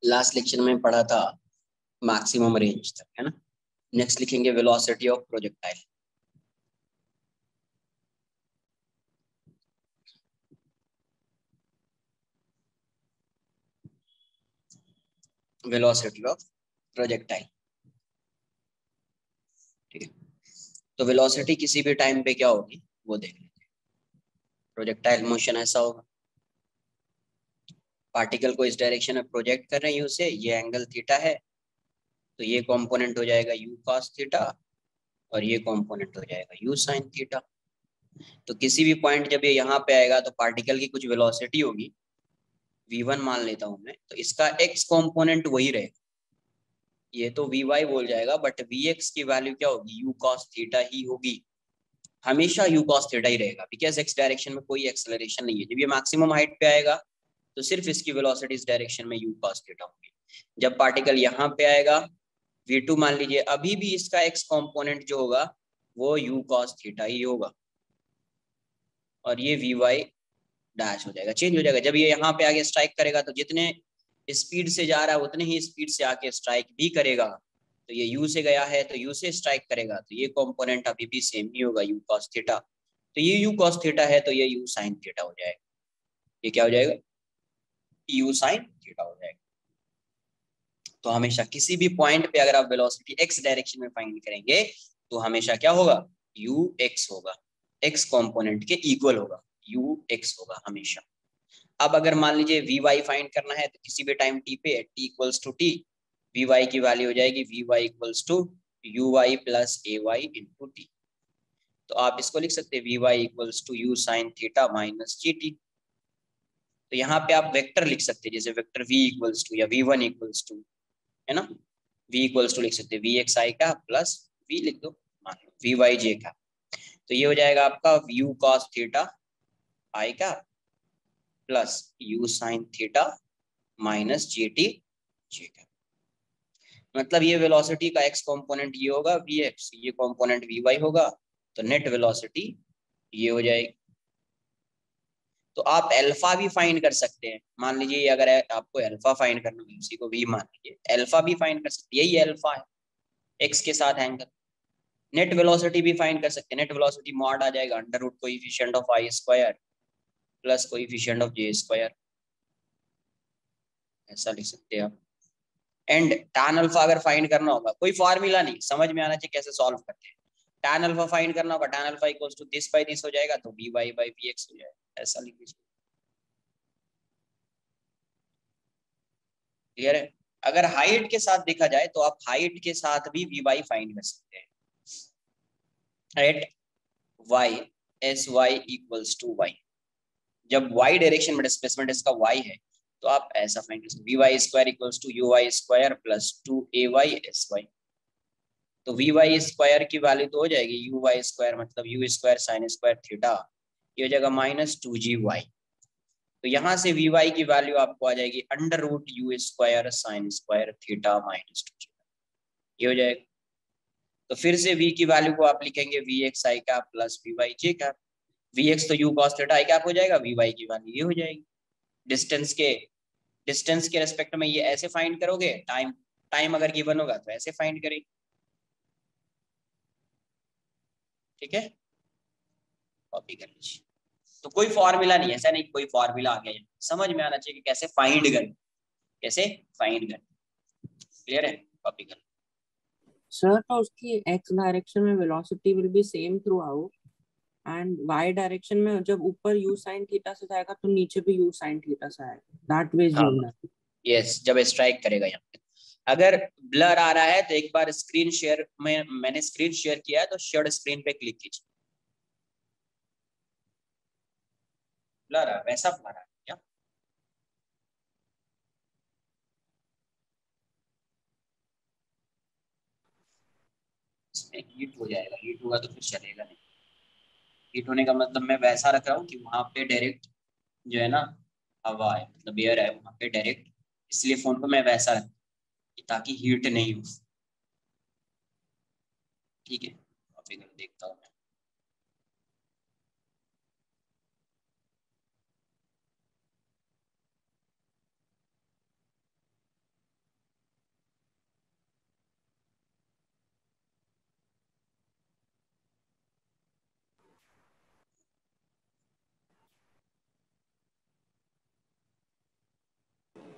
Last lecture में पढ़ा था मैक्सिमम रेंज तक, है ना। नेक्स्ट लिखेंगे velocity of projectile. Velocity of projectile, ठीक है। तो वेलोसिटी किसी भी टाइम पे क्या होगी वो देख लेते हैं। प्रोजेक्टाइल मोशन ऐसा होगा, पार्टिकल को इस डायरेक्शन में प्रोजेक्ट कर रहे हैं यू से, ये एंगल थीटा है, तो ये कंपोनेंट हो जाएगा यू cos थीटा और ये कंपोनेंट हो जाएगा यू sin थीटा। तो किसी भी पॉइंट जब ये यहाँ पे आएगा तो पार्टिकल की कुछ वेलोसिटी होगी, v1 मान लेता हूं मैं, तो इसका x कंपोनेंट वही रहेगा, ये तो vy बोल जाएगा, बट vx की वैल्यू क्या होगी, u cos थीटा ही होगी। हमेशा u cos थीटा ही रहेगा, बिकॉज x डायरेक्शन में कोई एक्सेलरेशन नहीं है। जब ये मैक्सिमम हाइट पे आएगा तो सिर्फ इसकी वेलोसिटी इस डायरेक्शन में u cos थीटा होगी। जब पार्टिकल यहाँ पे आएगा v2 मान लीजिए, अभी भी इसका x कंपोनेंट जो होगा वो u cos थीटा ही होगा, और ये vy डैश हो जाएगा, चेंज हो जाएगा। जब ये यहाँ पे आगे स्ट्राइक करेगा तो जितने स्पीड से जा रहा है उतने ही स्पीड से आके स्ट्राइक भी करेगा। तो ये u से गया है तो u से स्ट्राइक करेगा, तो ये कंपोनेंट अभी भी सेम ही होगा u cos थीटा। तो ये u cos थीटा है तो ये u sin थीटा हो जाएगा। ये क्या हो जाएगा, u sin थीटा हो जाएगा। तो हमेशा किसी भी पॉइंट पे अगर आप वेलोसिटी x डायरेक्शन में फाइंड करेंगे तो हमेशा क्या होगा, ux होगा, x कंपोनेंट के इक्वल होगा, ux होगा हमेशा। अब अगर मान लीजिए vy फाइंड करना है तो किसी भी टाइम t पे t equals to T, vy की वैल्यू हो जाएगी vy equals to uy plus ay into T. तो आप इसको लिख सकते हैं vy equals to u sin theta minus gt। तो यहाँ पे आप वेक्टर लिख सकते हैं, जैसे वेक्टर v इक्वल्स टू या v1 इक्वल्स टू, है ना, v इक्वल्स टू लिख सकते हैं vxi का प्लस v लिख दो मान लो vyj का। तो ये हो जाएगा आपका u cos थीटा i का plus u sin theta minus gt j का। मतलब ये वेलोसिटी का x कंपोनेंट ये होगा vx, ये कंपोनेंट vy होगा, तो नेट वेलोसिटी ये हो जाएगी। तो आप अल्फा भी फाइंड कर सकते हैं, मान लीजिए अगर आपको अल्फा फाइंड करना है, उसी को v मान लीजिए, अल्फा भी फाइंड कर सकते हैं, यही अल्फा है x के साथ एंगल। नेट वेलोसिटी भी फाइंड कर सकते हैं, नेट वेलोसिटी मॉड आ जाएगा under root coefficient of I square plus coefficient of J square, ऐसा लिख सकते हैं आप। एंड tan अल्फा अगर फाइंड करना होगा, कोई फॉर्मूला नहीं, समझ में आना चाहिए कैसे सॉल्व करते हैं। tan अल्फा फाइंड करना होगा, tan alpha equals to this by this हो जाएगा, तो vy बाय vx हो जाएगा, ऐसा लिख लीजिए। क्लियर है। अगर हाइट के साथ देखा जाए तो आप हाइट के साथ भी vy फाइंड कर सकते हैं। At y S Y equals to y, जब y डायरेक्शन में डिस्प्लेसमेंट इसका y है तो आप ऐसा फाइंड कर सकते हैं, vy square equals to uy square plus 2ay sy। तो vy स्क्वायर की वैल्यू तो हो जाएगी uy स्क्वायर मतलब u square sine square theta, ये हो जाएगा माइनस 2gy। तो यहाँ से vy की वैल्यू आपको आ जाएगी under root u square sine square theta minus 2g, ये हो जाएगा। तो फिर से v की वैल्यू को आप लिखेंगे vx i cap plus vy j cap, vx तो u cos theta i cap हो जाएगा, vy की वैल्यू ये हो जाएगी। डिस्टेंस के रेस्पेक्ट में ये ऐसे फाइंड करोगे, टाइम टाइम अगर गिवन होगा तो ऐसे फाइंड करेंगे, ठीक है, कॉपी कर लीजिए। तो कोई फॉर्मूला नहीं, ऐसा नहीं कोई फॉर्मूला आ गया, समझ में आना चाहिए कि कैसे फाइंड करें, कैसे फाइंड करें। क्लियर है, कॉपी कर। सर तो उसकी x डायरेक्शन में velocity will be same through out, and y direction में जब ऊपर u sin थीटा से जाएगा तो नीचे भी u sin थीटा से आएगा, दैट वे हाँ जियोना। यस, जब स्ट्राइक करेगा यहाँ पे। अगर ब्लर आ रहा है तो एक बार स्क्रीन शेयर में, मैंने स्क्रीन शेयर किया है तो शेयर स्क्रीन पे क्लिक कीजिए। ब्लर आ वैसा ब्लर आ क्या, इसमें हीट हो जाएगा, हीट होगा तो फिर चलेगा नहीं। हीट होने का मतलब मैं वैसा रख रहा हूँ कि वहां पे डायरेक्ट जो है ना हवा है, मतलब एयर है वहां पे डायरेक्ट, इसलिए फोन को मैं वैसा रख ताकि हीट नहीं हो। ठीक है, कॉपी कर देखता हूँ मैं।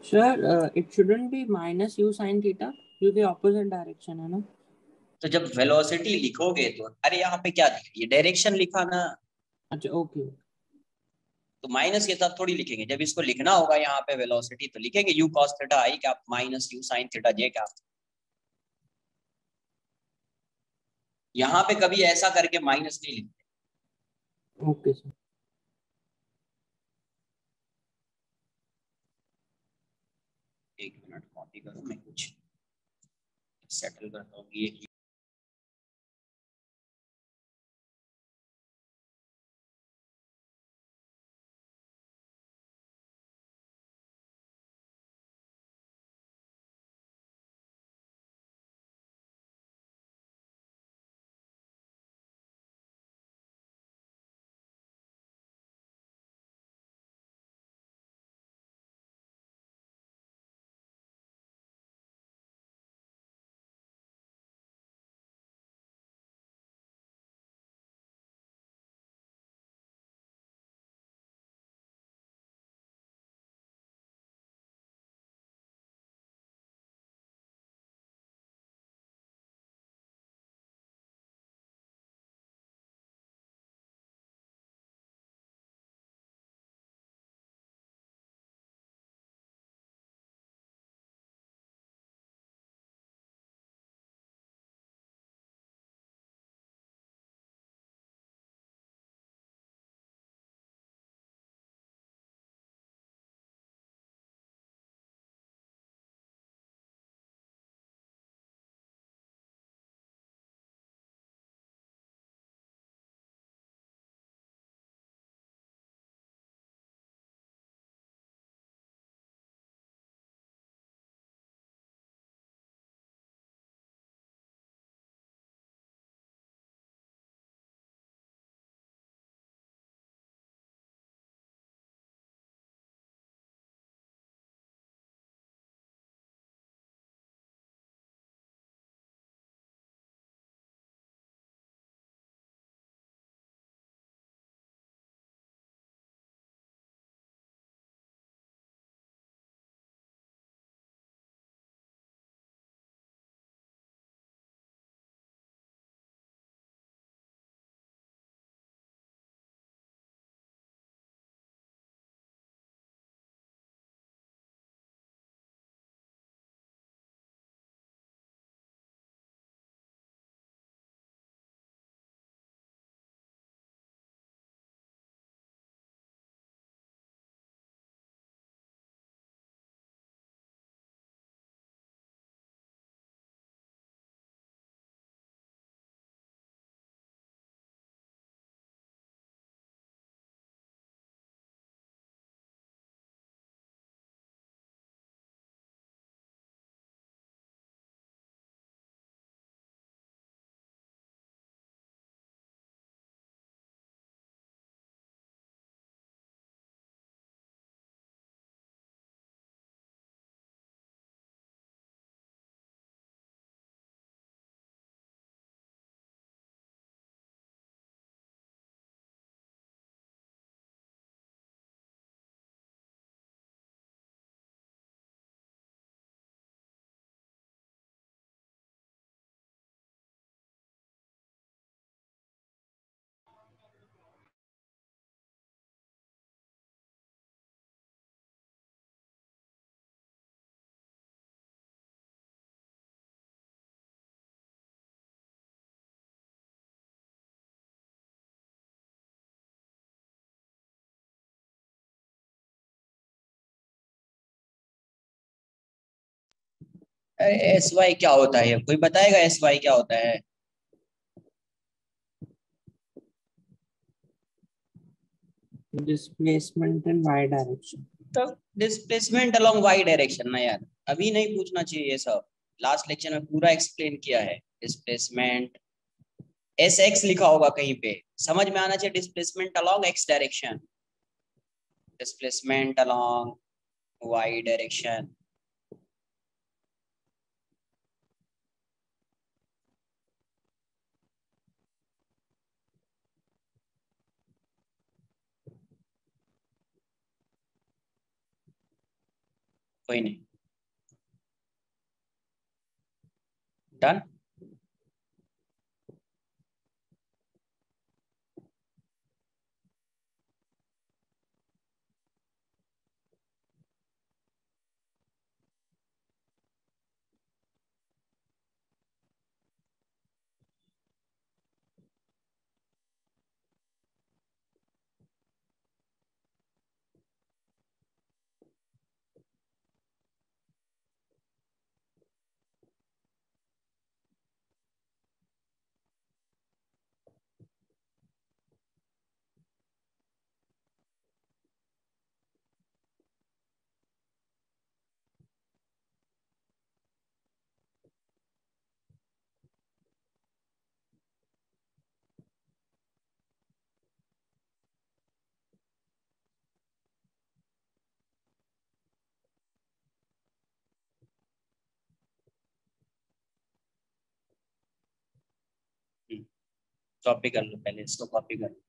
Sir it shouldn't be minus you sine theta क्योंकि ऑपोजिट डायरेक्शन है ना। तो जब वेलोसिटी लिखोगे तो अरे यहाँ पे क्या दिया, ये डायरेक्शन लिखा ना, अच्छा ओके। तो माइनस के साथ थोड़ी लिखेंगे। जब इसको लिखना होगा यहाँ पे वेलोसिटी, तो लिखेंगे यू कॉस थीटा आई क्या माइनस यू साइन थीटा जे क्या। यहाँ पे कभी ऐसा करके माइनस नहीं लिखते। Okay sir. एक मिनट कॉपी करो, मैं कुछ सेटल करता हूँ ये। अरे एस वाई क्या होता है, कोई बताएगा एस वाई क्या होता है? Displacement in Y direction. तो डिस्प्लेसमेंट अलोंग वाई डायरेक्शन ना यार, अभी नहीं पूछना चाहिए ये सब। लास्ट लेक्चर में पूरा एक्सप्लेन किया है। डिस्प्लेसमेंट एस एक्स लिखा होगा कहीं पे, समझ में आना चाहिए। Displacement along X direction, displacement along Y direction. कोई नहीं, डन। कॉपी कर लो, पहले इसको कॉपी कर लो।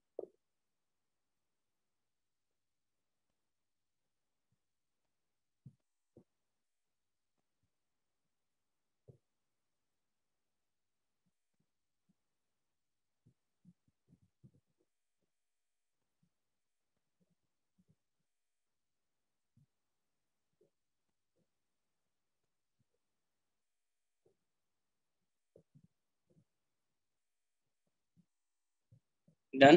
डन।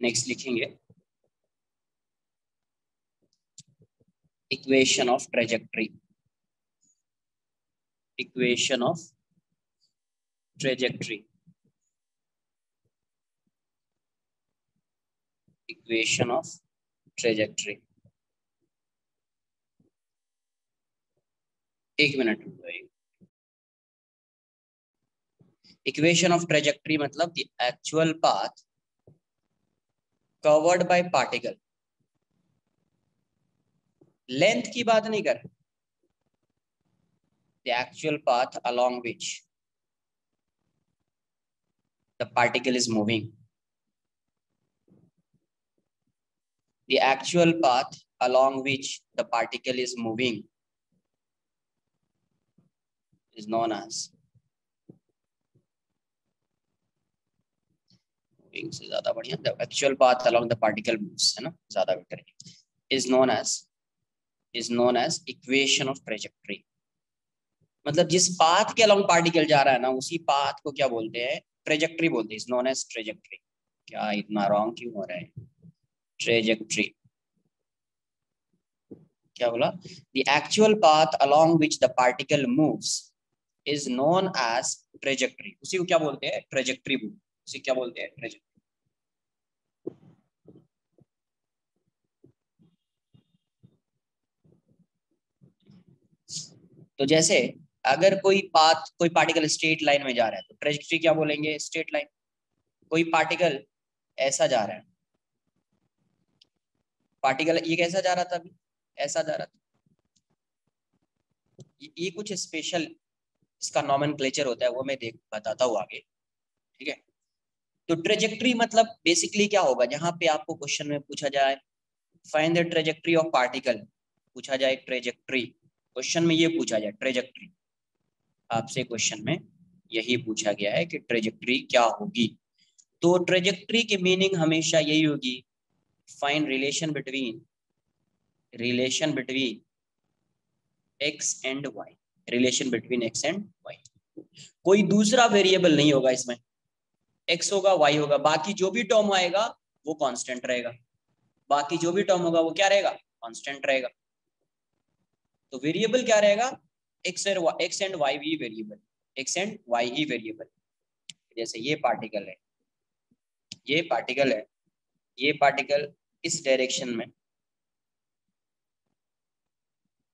नेक्स्ट लिखेंगे equation of trajectory. Equation of trajectory. Equation of trajectory. एक मिनट रुको। इक्वेशन ऑफ ट्रेजेक्ट्री मतलब the actual path covered by particle. Length की बात नहीं कर, the actual path along which the particle is moving. The actual path along which the particle is moving is known as, moving से ज्यादा बढ़िया, the actual path along the particle moves, है ना, ज्यादा बेटर है, is known as equation of trajectory। मतलब जिस path के अलोंग पार्टिकल जा रहा है ना, उसी पाथ को क्या बोलते हैं, ट्रेजेक्ट्री बोलते हैं, is known as trajectory। क्या इतना रॉन्ग क्यों हो रहा है, ट्रेजेक्ट्री क्या बोला, the actual path along which the particle moves is known as trajectory। उसी को क्या बोलते हैं, ट्रेजेक्ट्री बोलते हैं, उसी क्या बोलते हैं, ट्रेजेक्ट्री। तो जैसे अगर कोई पार्टिकल स्ट्रेट लाइन में जा रहा है तो ट्रेजेक्ट्री क्या बोलेंगे, स्ट्रेट लाइन। कोई पार्टिकल ऐसा जा रहा है, पार्टिकल ये कैसा जा रहा था अभी, ऐसा जा रहा था, ये कुछ स्पेशल इसका नॉमेनक्लेचर होता है, वो मैं बताता हूँ आगे, ठीक है। तो ट्रेजेक्ट्री मतलब बेसिकली क्या होगा, जहां पे आपको क्वेश्चन में पूछा जाए find the trajectory of particle, पूछा जाए ट्रेजेक्ट्री, क्वेश्चन में ये पूछा जाए ट्रेजेक्ट्री, आपसे क्वेश्चन में यही पूछा गया है कि ट्रेजेक्ट्री क्या होगी। तो ट्रेजेक्ट्री की मीनिंग हमेशा यही होगी, find relation between X and Y, relation between X and Y. कोई दूसरा वेरिएबल नहीं होगा इसमें, एक्स होगा वाई होगा, बाकी जो भी टर्म आएगा वो कांस्टेंट रहेगा, बाकी जो भी टर्म होगा वो क्या रहेगा, कांस्टेंट रहेगा। तो वेरिएबल क्या रहेगा, x and why he variable, x and why he variable. जैसे ये पार्टिकल है, ये पार्टिकल है, ये पार्टिकल इस डायरेक्शन में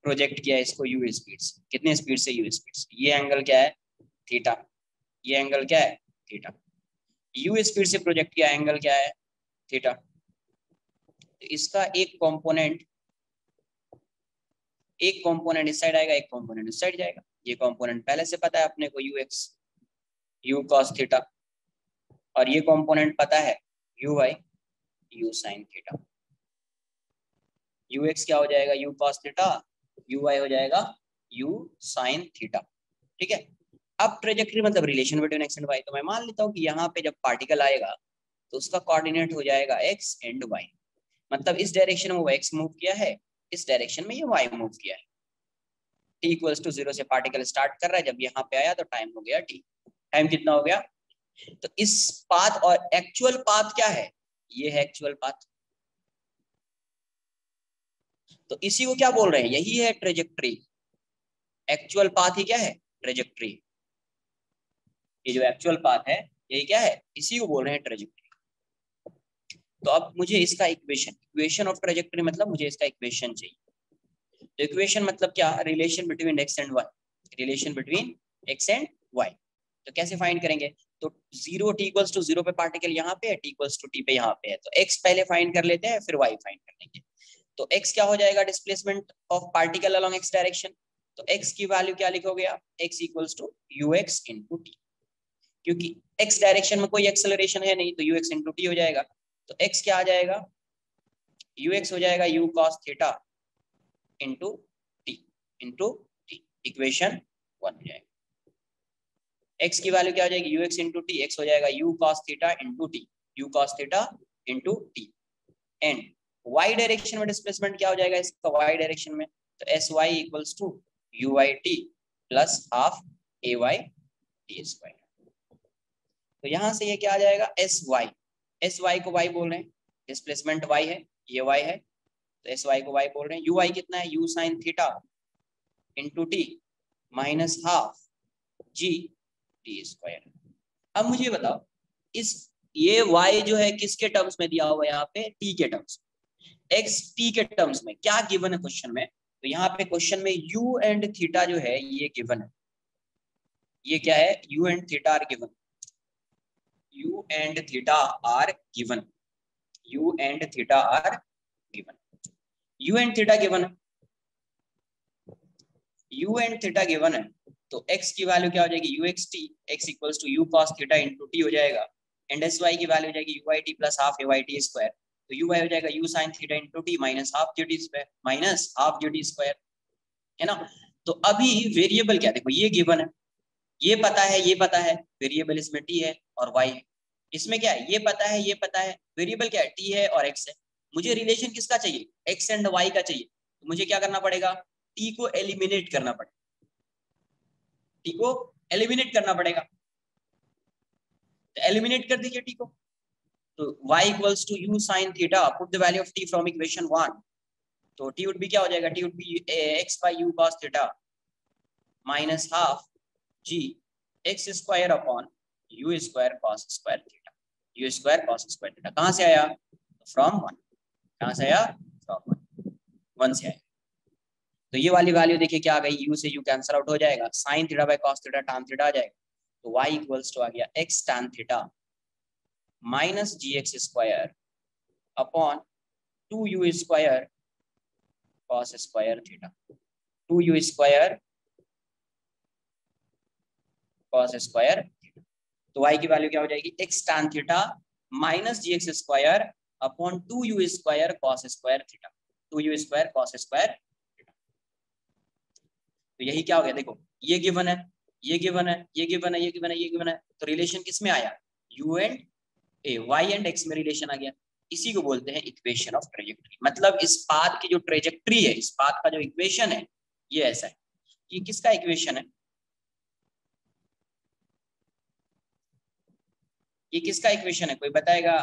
प्रोजेक्ट किया है इसको यू स्पीड से, कितने स्पीड से, यू स्पीड से। ये एंगल क्या है, थीटा, ये एंगल क्या है, थीटा। यू स्पीड से प्रोजेक्ट किया एंगल क्या है, थीटा। तो इसका एक कंपोनेंट इस साइड आएगा, एक कंपोनेंट इस साइड जाएगा। ये कंपोनेंट पहले से पता है अपने को, U X U cos theta, और ये कंपोनेंट पता है U Y U sine theta. U X क्या हो जाएगा, U cos theta, U Y हो जाएगा यू साइन थीटा। ठीक है, अब ट्रेजेक्ट्री मतलब relation between X and Y, तो मैं मान लेता हूँ कि यहाँ पे जब पार्टिकल आएगा तो उसका कोऑर्डिनेट हो जाएगा एक्स एंड वाई, मतलब इस डायरेक्शन में वो एक्स मूव किया है, इस डायरेक्शन में ये वाई मूव किया है। t इक्वल्स टू 0 से पार्टिकल स्टार्ट कर रहा है, जब यहाँ पे आया तो टाइम हो गया t। टाइम कितना हो गया, तो इस पाथ और एक्चुअल पाथ क्या है, ये है एक्चुअल पाथ, तो इसी को क्या बोल रहे हैं, यही है ट्रेजेक्ट्री। एक्चुअल पाथ ही क्या है, ट्रेजेक्ट्री। ये जो एक्चुअल पाथ है यही क्या है, इसी को बोल रहे हैं ट्रेजेक्ट्री। तो अब मुझे इसका इक्वेशन ऑफ ट्रेजेक्ट्री मतलब मुझे इसका इक्वेशन चाहिए। तो इक्वेशन मतलब क्या, relation between X and Y, relation between X and Y. तो कैसे फाइंड करेंगे, तो 0 t इक्वल्स टू 0 पे पार्टिकल यहाँ पे है, t इक्वल्स टू t पे यहाँ पे है, तो x पहले फाइंड कर लेते हैं फिर y फाइंड कर लेंगे। तो x क्या हो जाएगा, displacement of particle along x direction, तो x की वैल्यू क्या लिखोगे आप, x equals to ux into T, क्योंकि x डायरेक्शन में कोई एक्सेलरेशन है नहीं, तो ux इंटू टी हो जाएगा। तो x क्या आ जाएगा, ux हो जाएगा u cos theta into T, equation 1 हो जाएगा। x की वैल्यू क्या हो जाएगी, ux इंटू टी, एक्स हो जाएगा u cos theta into T, u cos theta into T. And y direction में डिस्प्लेसमेंट क्या हो जाएगा इसका, y डायरेक्शन में, तो S Y equals to U Y T plus half A Y T square. तो यहाँ से ये क्या आ जाएगा, एस वाई को y बोल रहे हैं, डिस्प्लेसमेंट y है, ये y है, तो एस वाई को y बोल रहे हैं। यू वाई कितना है, u sine theta into T minus half G T square. अब मुझे बताओ, इस ये y जो है किसके टर्म्स में दिया हुआ है, यहाँ पे t के टर्म्स, x t के टर्म्स में क्या गिवन है क्वेश्चन में, तो यहाँ पे क्वेश्चन में u एंड थीटा जो है ये गिवन है, ये क्या है, u and theta are given, u and theta are given, u and theta are given, u and theta given है, u एंड थीटा गिवन है, तो x की वैल्यू क्या हो जाएगी, ux t, x equals to u cos theta into t हो जाएगा, and sy की वैल्यू हो जाएगी u y t plus half a y t square, तो u y हो जाएगा u sin theta into t minus half G T square, minus half G T square, है ना। तो अभी वेरिएबल क्या, देखो ये गिवन है, ये पता है, ये पता है, वेरिएबल इसमें t है और y है, इसमें क्या है, ये पता है, ये पता है, वेरिएबल क्या है, t है और x है। मुझे रिलेशन किसका चाहिए, x एंड y का चाहिए, तो मुझे क्या करना पड़ेगा, t को एलिमिनेट करना पड़ेगा, t को एलिमिनेट करना पड़ेगा, तो एलिमिनेट कर दीजिए t को, तो y equals to u sin theta, put the value of t from equation 1, तो t वुड बी क्या हो जाएगा, t would be x by u cos theta minus half g x square upon u square cos square theta, u square cos square theta कहाँ से आया, from 1, कहाँ से आया, फ्रॉम 1 से आया। तो ये वाली वैल्यू देखिए क्या आ गई, u से u कैंसिल आउट हो जाएगा, sin theta by cos theta tan theta आ जाएगा, तो y इक्वल्स टू आ गया x tan थीटा माइनस जी x square upon 2u square cos square theta, 2u square cos square theta, तो y की value क्या हो जाएगी, x tan थीटा माइनस जी x square upon 2u square cos square theta, 2u square cos square theta. तो यही क्या हो गया, देखो ये गिवन है, ये गिवन है, ये गिवन है, ये गिवन है, ये गिवन है, तो रिलेशन किस में आया, u and A, y and x में रिलेशन आ गया, इसी को बोलते हैं इक्वेशन ऑफ ट्रेजेक्ट्री। मतलब इस पाथ की जो ट्रेजेक्ट्री है, इस पाथ का जो इक्वेशन है ये ऐसा है। ये किसका इक्वेशन है, ये किसका इक्वेशन है, कोई बताएगा,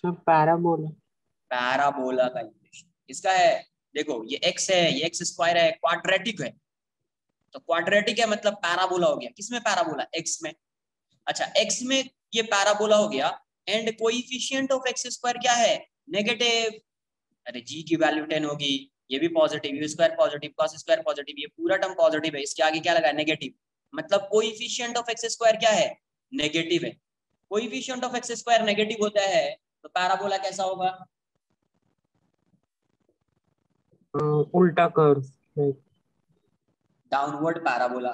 पैराबोला। पैराबोला का इक्वेशन किसका है, देखो ये x है, ये x स्क्वायर है, क्वाड्रेटिक है, तो क्वाड्रेटिक है मतलब पैराबोला हो गया, किसमें पैराबोला, x में। अच्छा x में ये पैराबोला हो गया, and coefficient of x square क्या है, नेगेटिव, अरे g की वैल्यू 10 होगी, ये भी positive, you square positive, cos square positive, ये पूरा टर्म पॉजिटिव है, इसके आगे क्या लगा है, नेगेटिव, मतलब कोएफिशिएंट ऑफ x स्क्वायर क्या है, नेगेटिव है। Coefficient of x square negative होता है तो पैराबोला कैसा होगा, उल्टा curve. Downward parabola,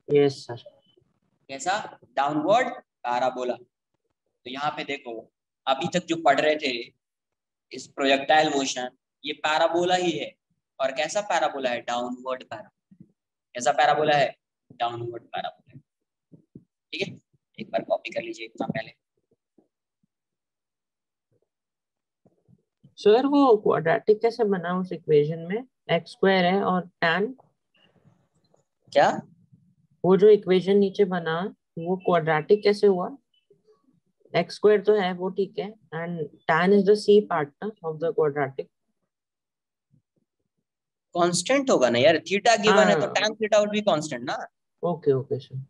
yes sir. कैसा, डाउनवर्ड पैराबोला। तो यहाँ पे देखो अभी तक जो पढ़ रहे थे इस प्रोजेक्टाइल मोशन, ये पैराबोला ही है। और कैसा पैराबोला है? Downward parabola. कैसा पैराबोला है? Downward parabola. ठीक है, एक बार कॉपी कर लीजिए इतना पहले। सर वो क्वाड्रेटिक कैसे बना उस इक्वेशन में? एक्स स्क्वायर है और tan, क्या? वो जो इक्वेशन नीचे बना वो क्वाड्रेटिक कैसे हुआ? एक्स स्क्वायर तो है वो, ठीक है, and tan is the C part ना ऑफ द क्वाड्रेटिक। कांस्टेंट होगा ना यार, थीटा गिवन है तो हाँ, tan theta would be constant ना। Okay okay sir.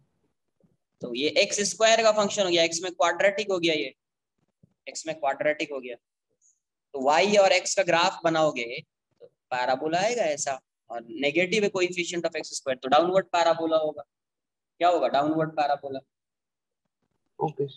तो ये एक्स स्क्वायर का फंक्शन हो गया, एक्स में क्वाड्रेटिक हो गया, ये एक्स में क्वाड्रेटिक हो गया। तो वाई और एक्स का ग्राफ बनाओगे तो पैराबोला आएगा ऐसा। और नेगेटिव है कोएफिशिएंट ऑफ एक्स स्क्वायर, तो डाउनवर्ड पैराबोला होगा। क्या होगा? Downward parabola. Okay.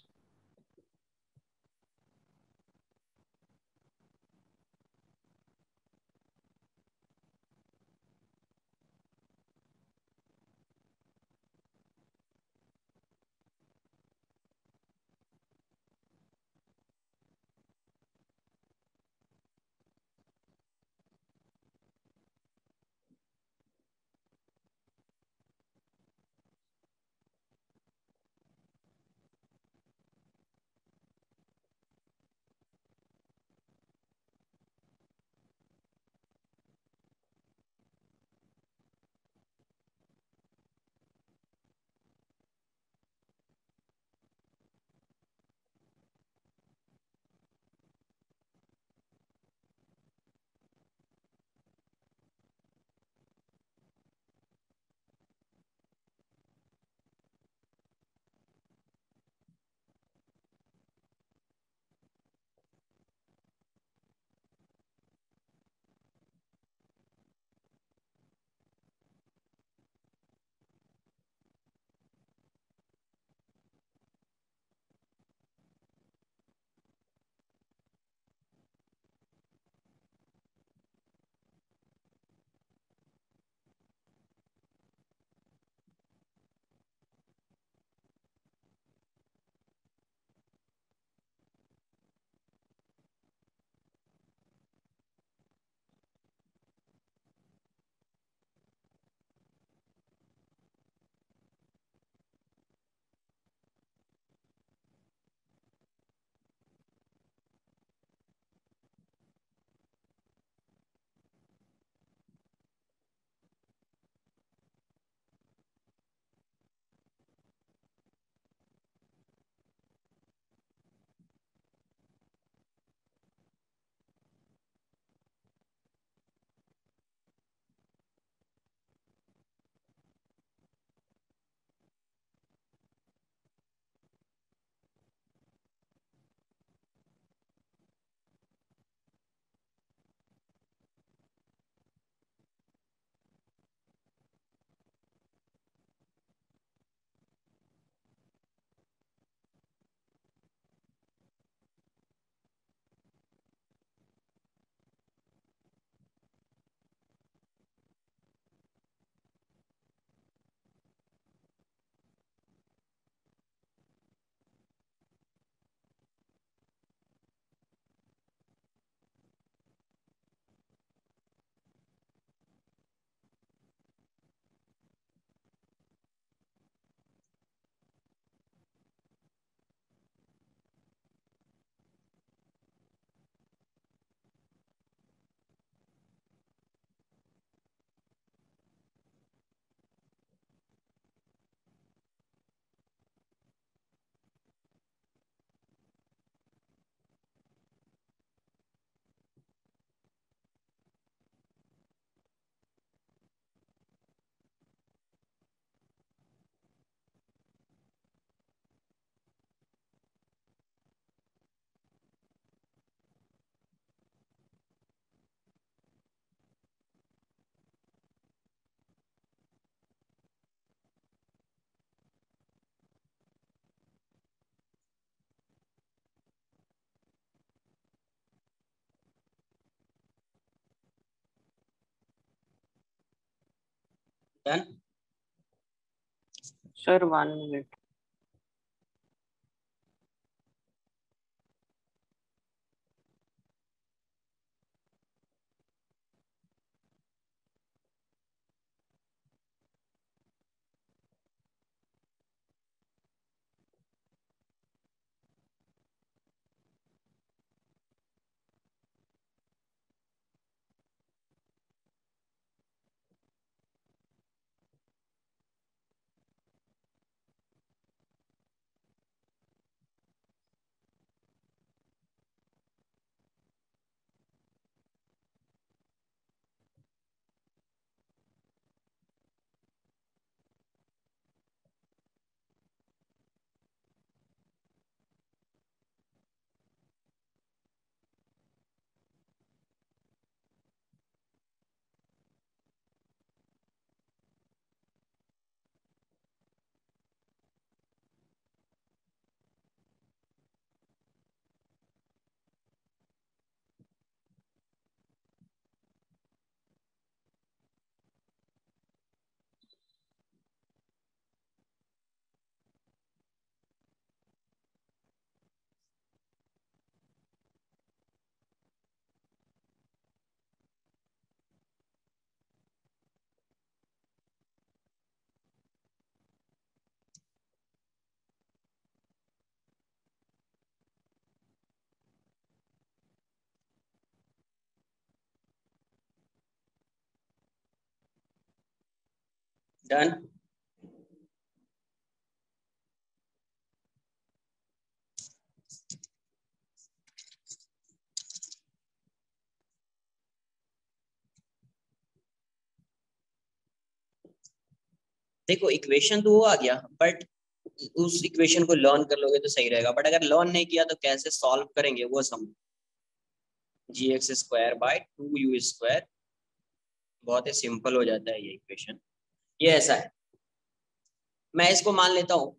Done. Sir 1 minute. Done. देखो इक्वेशन तो वो आ गया, बट उस इक्वेशन को लर्न कर लोगे तो सही रहेगा, बट अगर लर्न नहीं किया तो कैसे सॉल्व करेंगे वो समझो। gx² / 2u², बहुत ही सिंपल हो जाता है ये इक्वेशन। ये ऐसा है, मैं इसको मान लेता हूँ,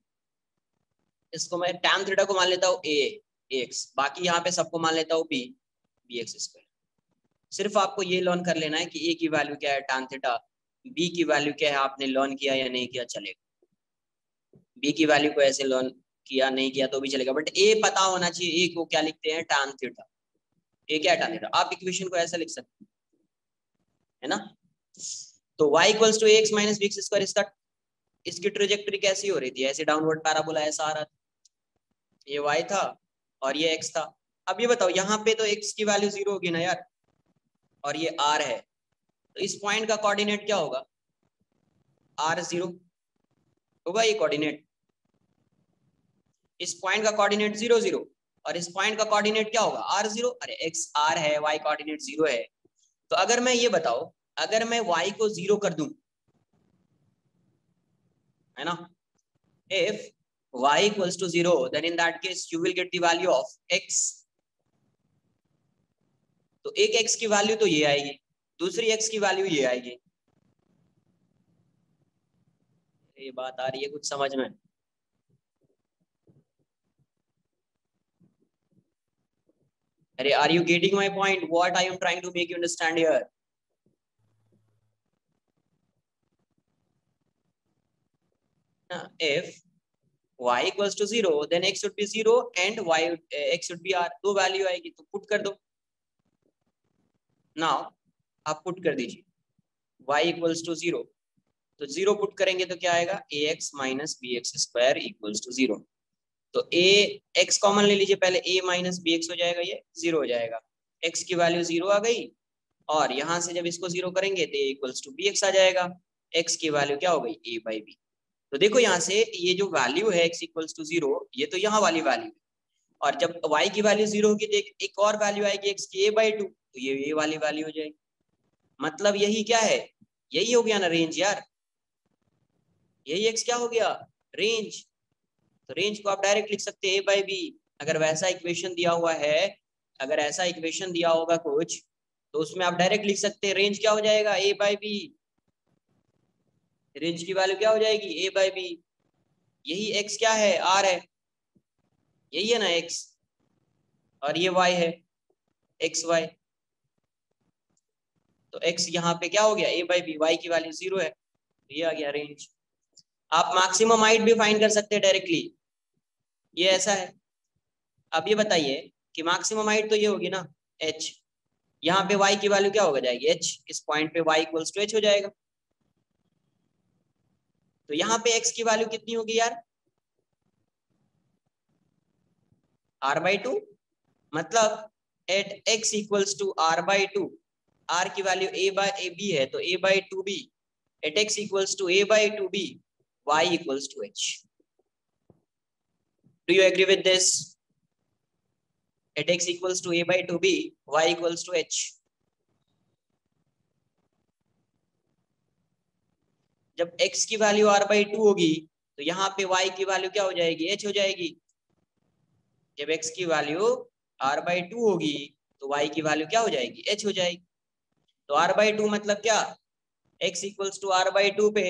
इसको मैं tan थीटा को मान लेता हूँ a x, बाकी यहाँ पे सबको मान लेता हूँ b bx²। सिर्फ आपको ये लर्न कर लेना है कि a की वैल्यू क्या है tan थीटा, b की वैल्यू क्या है, आपने लर्न किया या नहीं किया चलेगा। b की वैल्यू को ऐसे लर्न किया नहीं किया तो भी चलेगा, बट a पता होना चाहिए, a को क्या लिखते हैं tan थीटा, a क्या है tan थीटा। आप इक्वेशन को ऐसा लिख सकते है ना। तो y = ax - bx², इसकी ट्रेजेक्टरी कैसी हो रही थी, ऐसे डाउनवर्ड पैराबोला ऐसा आ रहा था, ये y था और ये x था। अब ये बताओ यहाँ पे तो x की वैल्यू 0 होगी ना यार, और ये r है, तो इस पॉइंट का कोऑर्डिनेट क्या होगा, r0 होगा ये कोऑर्डिनेट। इस पॉइंट का कोऑर्डिनेट 0 0, और इस पॉइंट का कोऑर्डिनेट क्या होगा r0। अरे x r है, y कोऑर्डिनेट 0 है, तो अगर मैं ये बताओ, अगर मैं y को 0 कर दूं, है ना, if y = 0, then in that case you will get the value of x। तो एक x की वैल्यू तो ये आएगी, दूसरी x की वैल्यू ये आएगी। ये बात आ रही है कुछ समझ में? अरे are you getting my point, what I am trying to make you understand here? if y = 0, then x should be 0 and x should be r, दो वैल्यू आएगी तो पुट कर दो। नाउ आप पुट कर दीजिए y = 0, तो 0 पुट करेंगे तो क्या आएगा, ax - bx² = 0। तो a x कॉमन ले लीजिए पहले, a - bx हो जाएगा, ये 0 हो जाएगा, x की वैल्यू 0 आ गई, और यहां से जब इसको 0 करेंगे तो a = bx आ जाएगा, x की वैल्यू क्या हो गई, a/b। तो देखो यहाँ से ये जो वैल्यू है x = 0, ये तो यहाँ वाली वैल्यू है, और जब y की वैल्यू 0 होगी तो एक और वैल्यू आएगी x की, a/2, तो ये वाली वैल्यू हो जाएगी। मतलब यही क्या है, यही हो गया ना रेंज यार, यही x क्या हो गया, रेंज। तो रेंज को आप डायरेक्ट लिख सकते हैं a/b। अगर वैसा इक्वेशन दिया हुआ है, अगर ऐसा इक्वेशन दिया होगा कुछ, तो उसमें आप डायरेक्ट लिख सकते हैं रेंज क्या हो जाएगा, a/b। रेंज की वैल्यू क्या हो जाएगी, a/b। यही x क्या है, r है, यही है ना x, और ये y है, xy। तो x यहाँ पे क्या हो गया, a/b, y की वैल्यू 0 है, तो ये आ गया रेंज। आप मैक्सिमम हाइट भी फाइंड कर सकते हैं डायरेक्टली, ये ऐसा है। अब ये बताइए कि मैक्सिमम हाइट तो ये होगी ना h, यहाँ पे y की वैल्यू क्या होगा जाएगी, h, इस पॉइंट पे y = h हो जाएगा। तो यहाँ पे x की वैल्यू कितनी होगी यार, r/2, मतलब एट x = r/2, r की वैल्यू a/b है तो a/2b, eight x = a/2b, y = h। Do you agree with this? At x = a/2b, y = h। जब x की वैल्यू r/2 होगी तो यहाँ पे y की वैल्यू क्या हो जाएगी, h हो जाएगी। जब x की वैल्यू r/2 होगी तो y की वैल्यू क्या हो जाएगी, h हो जाएगी। तो r/2 मतलब क्या, x = r/2 पे,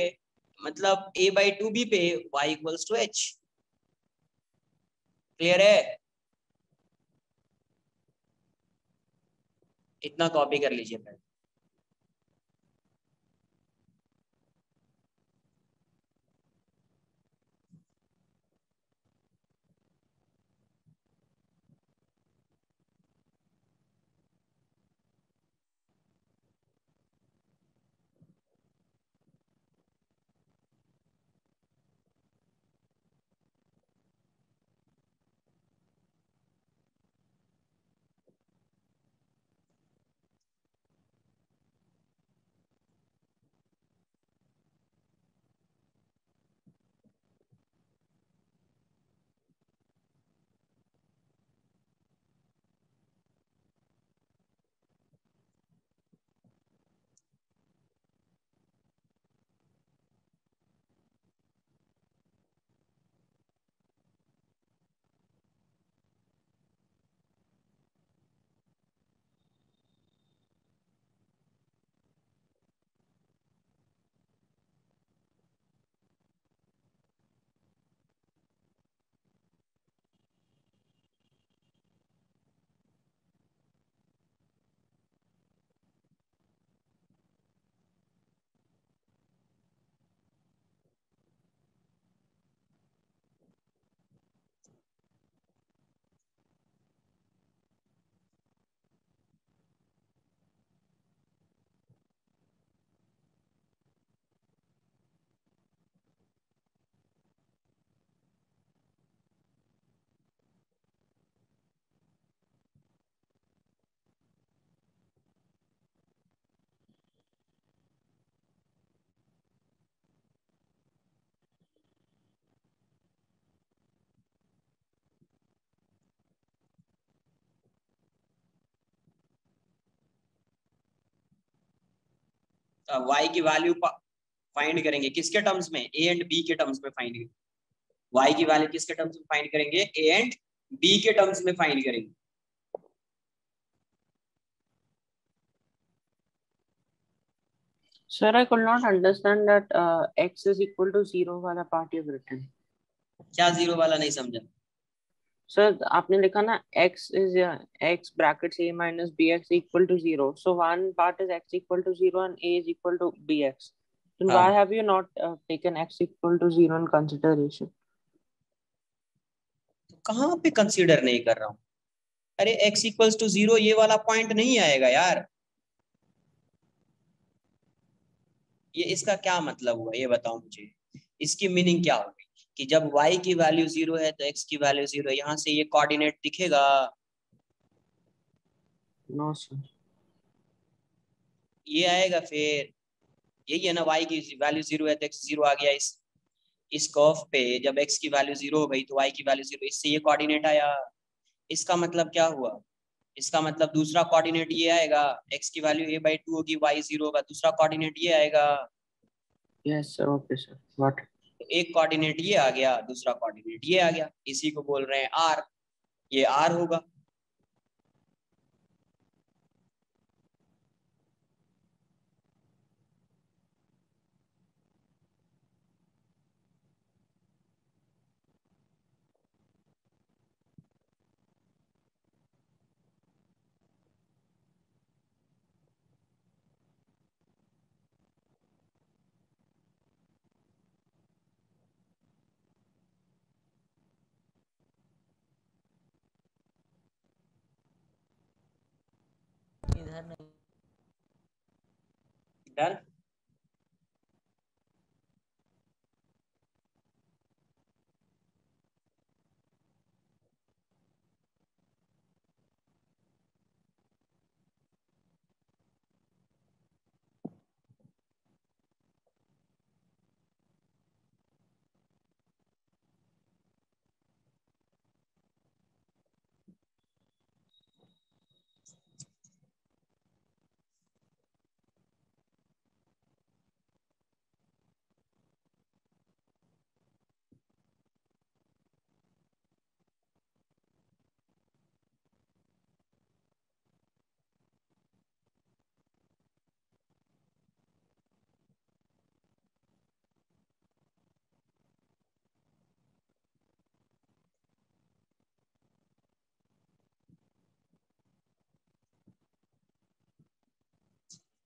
मतलब a/2b पे y = h। क्लियर है? इतना कॉपी कर लीजिए पहले। वाई की वैल्यू फाइंड करेंगे किसके टर्म्स में, ए एंड बी के टर्म्स में फाइंड करेंगे। वाई की वैल्यू किसके टर्म्स में फाइंड करेंगे, ए एंड बी के टर्म्स में फाइंड करेंगे। Sir, I could not understand that x is equal to 0 वाला part you've written. क्या जीरो वाला नहीं समझा? सर आपने लिखा ना x is x brackets a minus bx equal to 0. So one part is x equal to 0 and a is equal to bx. Then why हाँ, have you not taken x equal to 0 in consideration? तो कहाँ पे consider नहीं कर रहा हूँ? अरे x equals to 0 ये वाला पॉइंट नहीं आएगा यार। ये इसका क्या मतलब हुआ ये बताओ मुझे, इसकी मीनिंग क्या होगी कि जब y की वैल्यू 0 है तो x की वैल्यू 0 है, यहाँ से ये कोऑर्डिनेट दिखेगा? No, sir. ये आएगा फिर, यही है ना, y की वैल्यू 0 है तो x 0 आ गया। इस कर्व पे जब x की वैल्यू 0 हो गई तो y की वैल्यू 0, इससे ये कोऑर्डिनेट आया। इसका मतलब क्या हुआ, इसका मतलब दूसरा कोऑर्डिनेट ये आएगा, x की वैल्यू a/2 होगी, y 0 होगा, दूसरा कोऑर्डिनेट ये आएगा। Yes, sir. Okay, sir. What? तो एक कोऑर्डिनेट ये आ गया, दूसरा कोऑर्डिनेट ये आ गया, इसी को बोल रहे हैं r, ये r होगा। इधर नहीं। डन।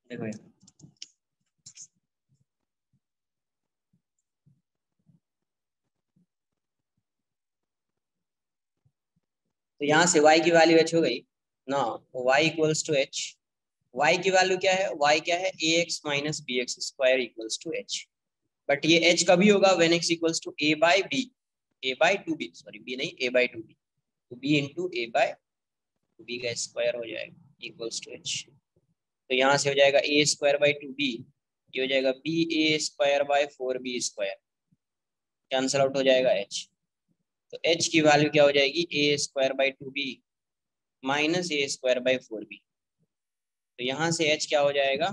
देखो यार, तो यहाँ से y की वैल्यू h हो गई ना, y equals to h। y की वैल्यू क्या है, y क्या है, ax minus B X square equals to h। But ये h कभी होगा when x equals to a by b, a/2b, sorry b नहीं, a/2b, तो b इंटू a/2b का स्क्वायर हो जाएगा इक्वल्स टू h। तो यहाँ से हो जाएगा a²/2b, ये हो जाएगा ba²/4b², कैंसल आउट हो जाएगा h। तो h की वैल्यू क्या हो जाएगी, a²/2b माइनस a²/4b। तो यहाँ से h क्या हो जाएगा,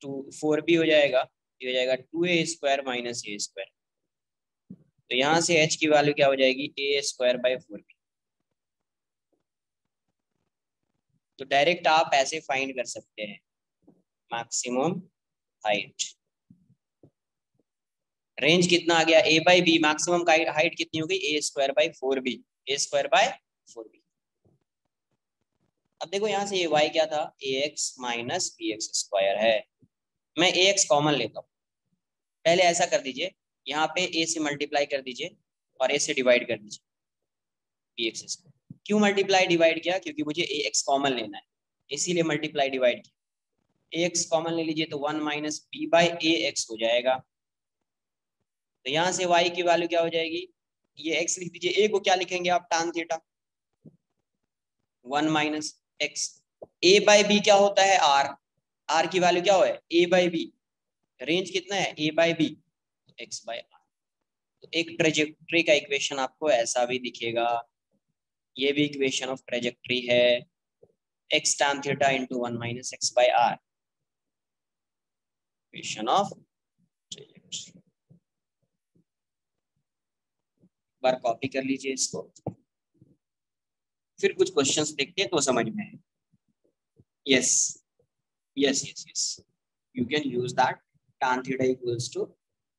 4b हो जाएगा, ये हो जाएगा 2a² माइनस a²। तो यहाँ से h की वैल्यू क्या हो जाएगी, a²/4b। तो डायरेक्ट आप ऐसे फाइंड कर सकते हैं मैक्सिमम हाइट। रेंज कितना आ गया, a/b, मैक्सिमम हाइट कितनी हो गई, a²/4b, a²/4b। अब देखो यहाँ से ये y क्या था, ax माइनस bx² है। मैं ax कॉमन लेता हूँ, पहले ऐसा कर दीजिए, यहाँ पे a से मल्टीप्लाई कर दीजिए और a से डिवाइड कर दीजिए bx²। क्यों मल्टीप्लाई डिवाइड किया, क्योंकि मुझे ax कॉमन लेना है, इसीलिए मल्टीप्लाई डिवाइड किया। ax कॉमन ले लीजिए तो 1 माइनस b बाई ax हो जाएगा। तो यहाँ से y की वैल्यू क्या हो जाएगी, ये x लिख दीजिए, a को क्या लिखेंगे आप, tan theta, 1 minus x। a by B क्या होता है, r, r की वैल्यू क्या हो है, a बाई बी, रेंज कितना है, a by B, x by r। तो एक ट्रेजेक्ट्री का इक्वेशन आपको ऐसा भी दिखेगा, ये भी इक्वेशन ऑफ ट्रेजेक्ट्री है, x tan theta into 1 minus x by r। Equation of trajectory. Bar copy कर लीजिए इसको, फिर कुछ क्वेश्चंस देखते हैं तो समझ में आए। Yes yes yes yes, you can use that tan theta equals to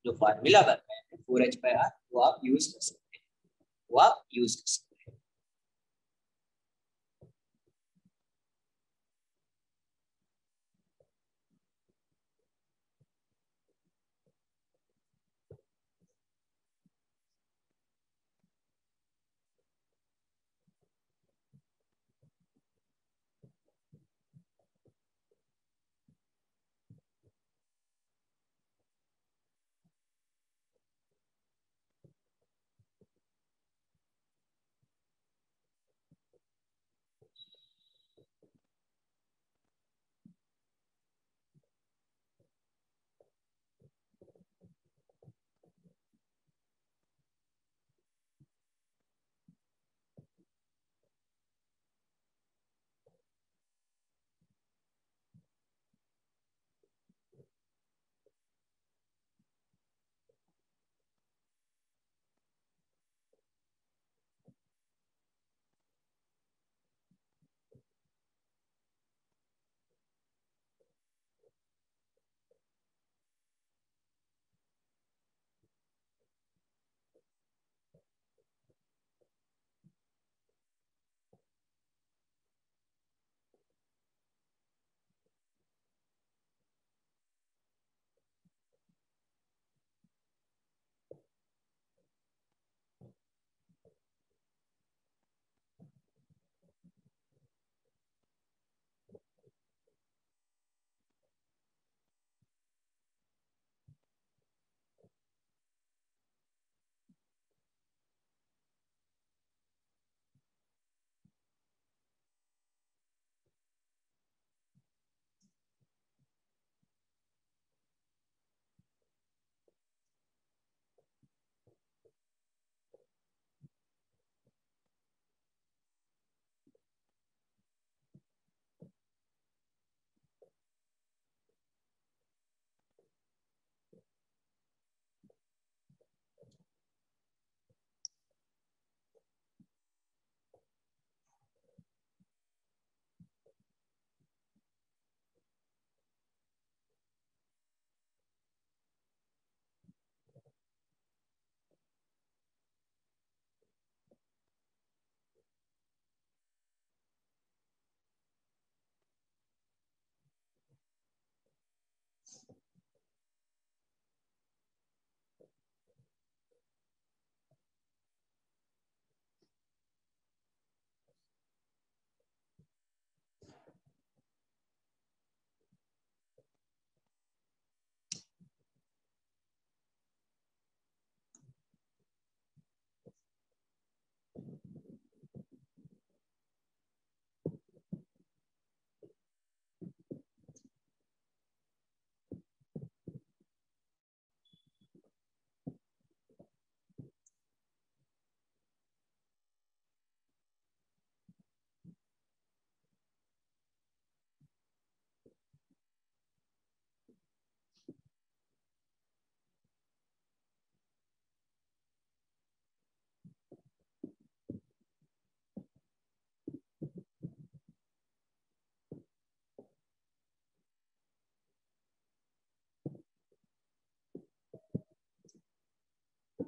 जो फार्मूला बताया है 4h/r, वो आप यूज कर सकते हैं, वो आप यूज कर सकते हैं।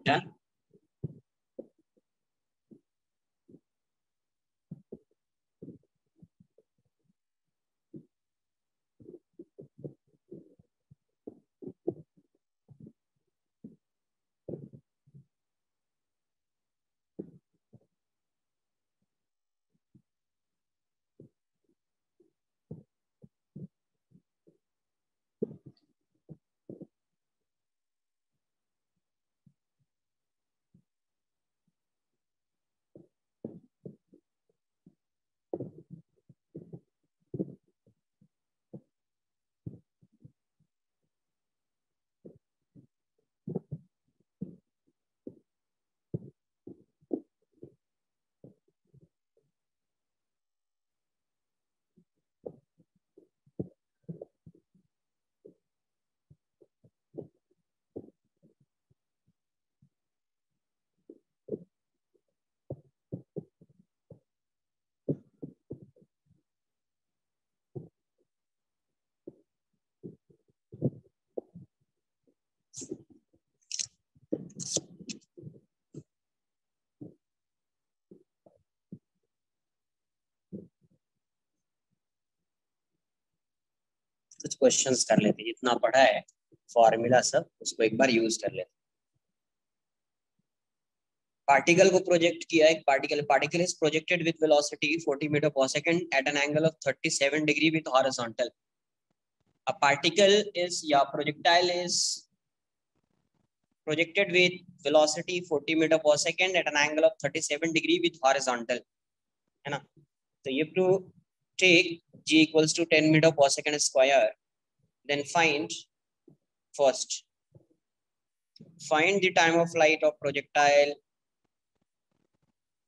Done. कुछ क्वेश्चंस कर लेते, जितना पढ़ा है फॉर्मूला सब उसको एक बार यूज कर लेते। पार्टिकल को प्रोजेक्ट किया, एक particle is projected with velocity 40 metre per second at an angle of 37 degree with horizontal. A particle is या projectile is projected with velocity 40 meter per second at an angle of 37 degree with horizontal, है ना। तो you have to take g equals to 10 meter per second square, then find the time of flight of projectile,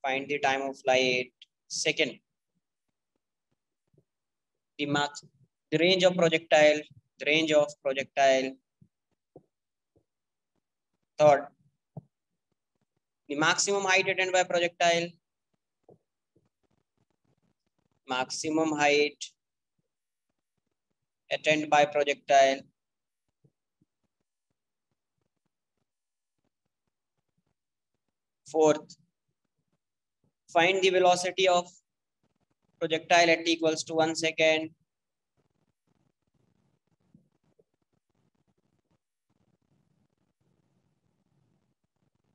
find the time of flight. Second, the range of projectile, Third, the maximum height attained by projectile, Fourth, find the velocity of projectile at t equals to 1 second.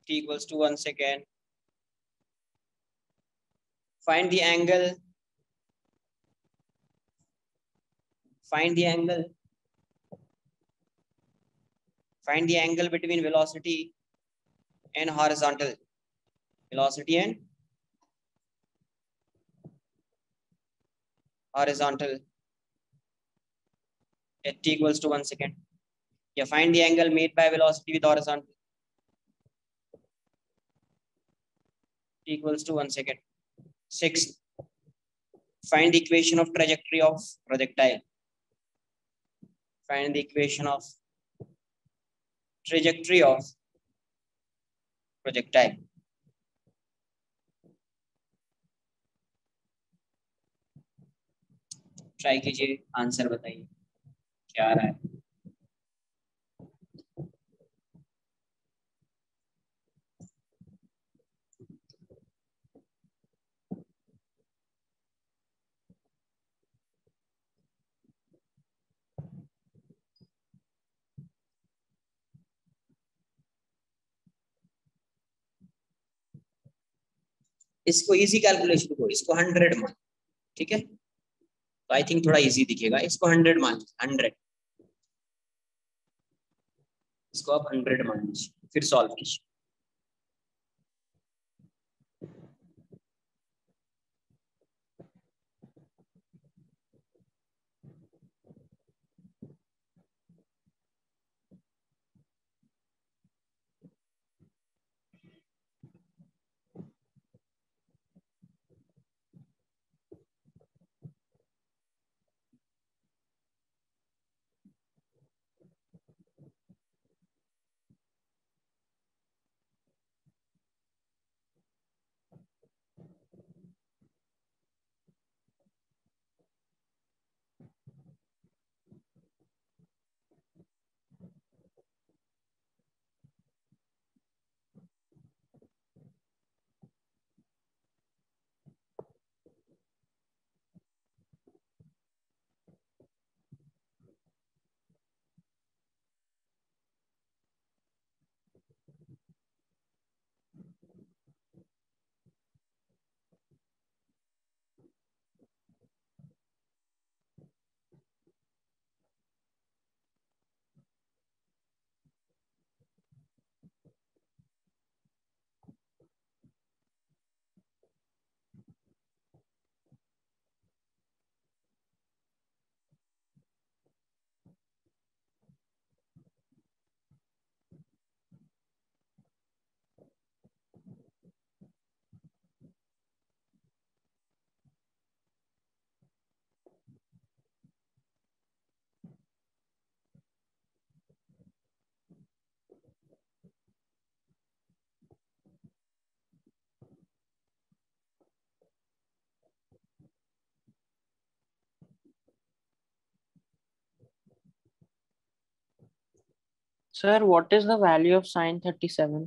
T equals to 1 second. Find the angle. Find the angle between velocity and horizontal. Velocity and horizontal at t equals to 1 second. Yeah, find the angle made by velocity with horizontal. T equals to 1 second. Sixth, find the equation of trajectory of projectile. Find the equation of trajectory of projectile. Try कीजिए, answer बताइए क्या आ रहा है। इसको easy calculation को, इसको 100 मान, ठीक है, तो आई थिंक थोड़ा इजी दिखेगा। इसको 100 मान, 100, इसको आप 100 मान लीजिए, फिर सॉल्व कीजिए। Sir, what is the value of sin 37?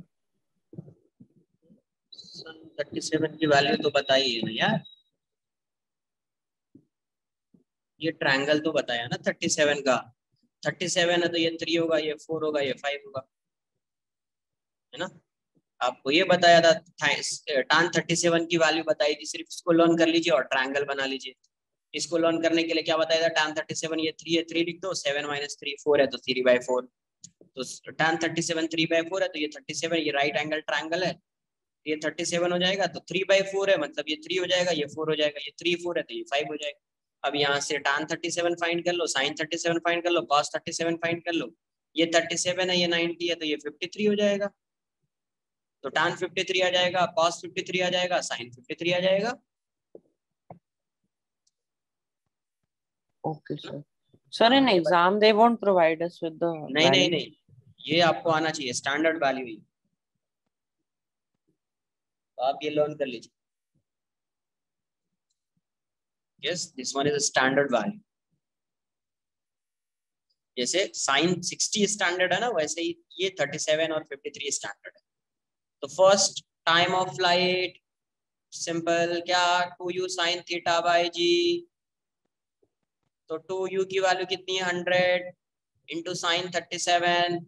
sin 37 की वैल्यू तो बताइए ना यार। ये ट्रायंगल तो बताया ना 37 का, 37 है तो ये 3 होगा, ये 4 होगा, ये 5 होगा, है ना। आपको ये बताया था, tan 37 की वैल्यू बताई थी, सिर्फ इसको लर्न कर लीजिए और ट्रायंगल बना लीजिए। इसको लर्न करने के लिए क्या बताया था, tan 37 ये 3 है, 3 लिख दो, 7 - 3 4 है तो 3/4, तो tan 37 3/4 है, तो ये 37 ये राइट एंगल ट्रायंगल है, ये 37 हो जाएगा, तो 3/4 है मतलब ये 3 हो जाएगा, ये 4 हो जाएगा, ये 3 4 है तो ये 5 हो जाएगा। अब यहाँ से tan 37 फाइंड कर लो, sin 37 फाइंड कर लो, cos 37 फाइंड कर लो, ये 37 है, ये 90 है तो ये 53 हो जाएगा, तो tan 53 आ जाएगा, cos 53 आ जाएगा, sin 53 आ जाएगा। Okay sir. Sir in exam they won't provide us with the नहीं नहीं वैल्यू? नहीं, ये आपको आना चाहिए स्टैंडर्ड वैल्यू ही, तो आप ये लर्न कर लीजिए। Yes, this one is standard value. जैसे साइन 60 स्टैंडर्ड है ना, वैसे ही ये 37 और 53 स्टैंडर्ड है। तो first time of flight simple क्या, 2u sin theta by g, तो 2u की वैल्यू कितनी है 100 into sine 37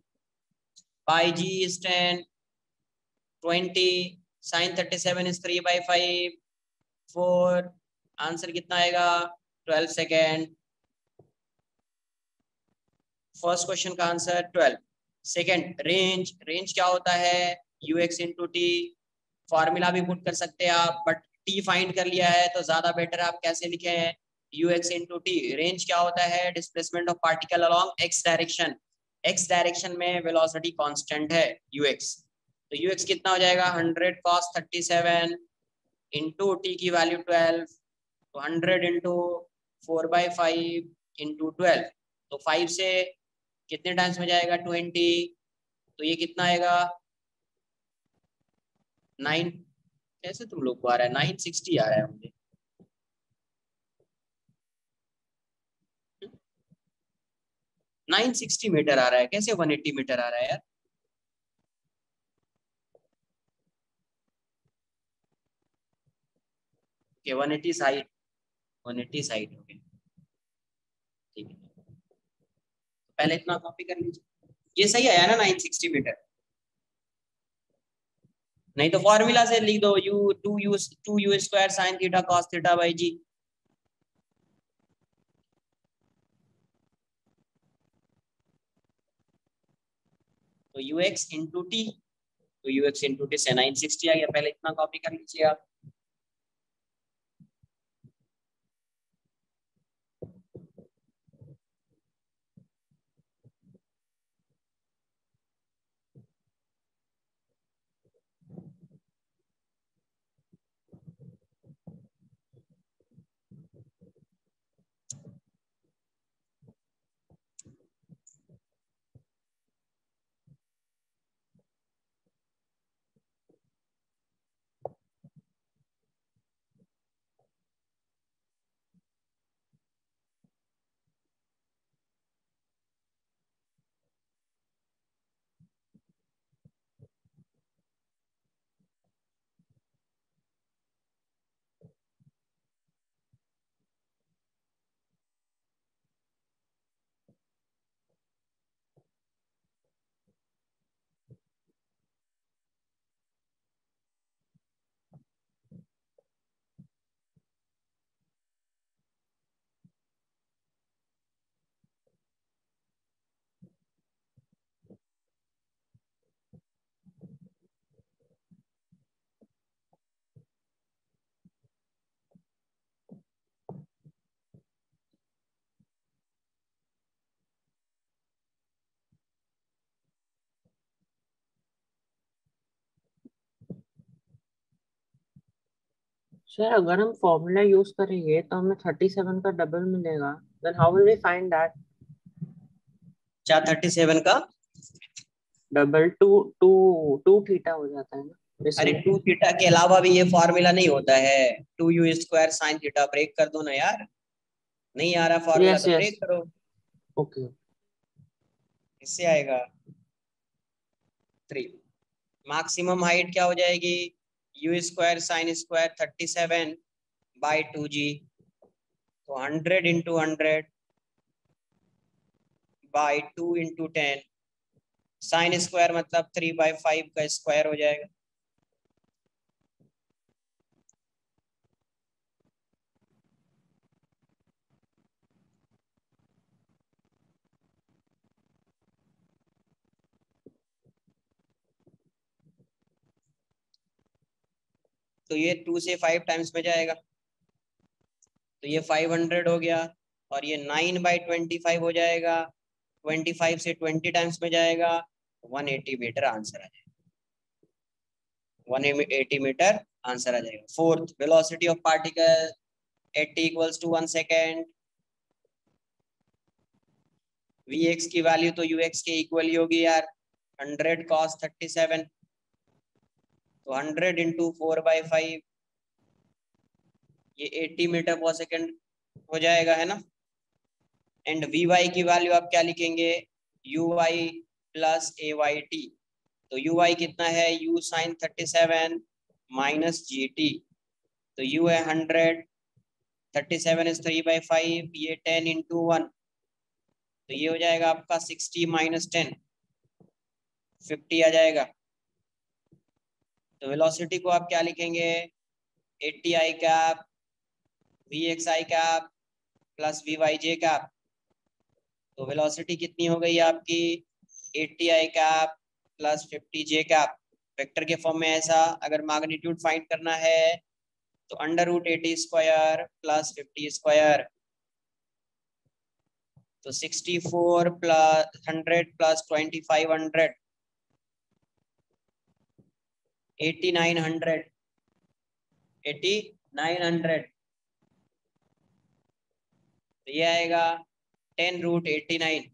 by G is 10, 20 sine 37 is 3/5, 4, answer कितना आएगा 12 सेकेंड। फर्स्ट क्वेश्चन का आंसर 12। सेकेंड रेंज, रेंज क्या होता है ux इंटू टी, फॉर्मूला भी पुट कर सकते हैं आप, बट टी फाइंड कर लिया है तो ज्यादा बेटर आप कैसे लिखे हैं ux इंटू टी। रेंज क्या होता है displacement of particle along x direction, x direction में वेलोसिटी कांस्टेंट है ux, तो ux कितना हो जाएगा 100 cos 37 इंटू टी की वैल्यू 12, तो 100 इंटू 4/5 इंटू 12, तो 5 से कितने टाइम्स में जाएगा 20, तो ये कितना आएगा 9, कैसे तुम लोग को आ रहा है 960 आ रहा है मुझे, 960 मीटर आ रहा है, कैसे 180 मीटर आ रहा है यार। ओके 180 साइड, 180 साइड ओके ठीक है, पहले इतना कॉपी कर लीजिए, ये सही आया ना 960 मीटर, नहीं तो फॉर्मूला से लिख दो u 2u square sine theta cos theta by g, तो ux इंटू टी, तो ux इंटू टी से 960 आ गया, पहले इतना कॉपी कर लीजिए आप। सर अगर हम फॉर्मूला यूज करेंगे तो हमें 37 का डबल मिलेगा, then how will we find that? क्या 37 का double two two two theta हो जाता है ना अरे इसमें। 2 थीटा के अलावा भी ये फॉर्मूला नहीं होता है, 2u square sine theta, break कर दो ना यार, नहीं आ रहा फॉर्मूला यस तो यस, ब्रेक करो, ओके। इससे आएगा 3। मैक्सिमम हाइट क्या हो जाएगी u square sine square 37 by 2g, तो 100 into 100 by 2 into 10 sine square मतलब 3/5 का स्क्वायर हो जाएगा। तो ये 2 से 5 टाइम्स में जाएगा, तो ये 500 हो गया, और ये 9/25 हो जाएगा, 25 से 20 टाइम्स में जाएगा, 180 मीटर आंसर आ जाएगा। 180 मीटर आंसर आ जाएगा। Fourth, velocity of particle 80 equals to 1 second. Vx की वैल्यू तो Ux के इक्वल ही होगी यार, 100 cos 37, तो 100 इंटू 4/5 ये 80 मीटर पर सेकेंड हो जाएगा, है ना। एंड Vy की वैल्यू आप क्या लिखेंगे, Uy प्लस AYT। तो Uy कितना है, U sin 37 माइनस GT। तो U है 100, 37 इज 3/5, ये 10 इंटू 1, तो ये हो जाएगा आपका 60 माइनस 10, 50 आ जाएगा। तो वेलोसिटी को आप क्या लिखेंगे, 80 i cap Vx i cap plus Vy j cap. तो वेलोसिटी कितनी हो गई आपकी, 80 i cap plus 50 j cap. Vector के फॉर्म में ऐसा, अगर मैग्नीट्यूड फाइंड करना है तो √80 स्क्वायर प्लस 50 स्क्वायर, तो 64 प्लस 100 प्लस 2500 8900 8900। तो ये आएगा 10√89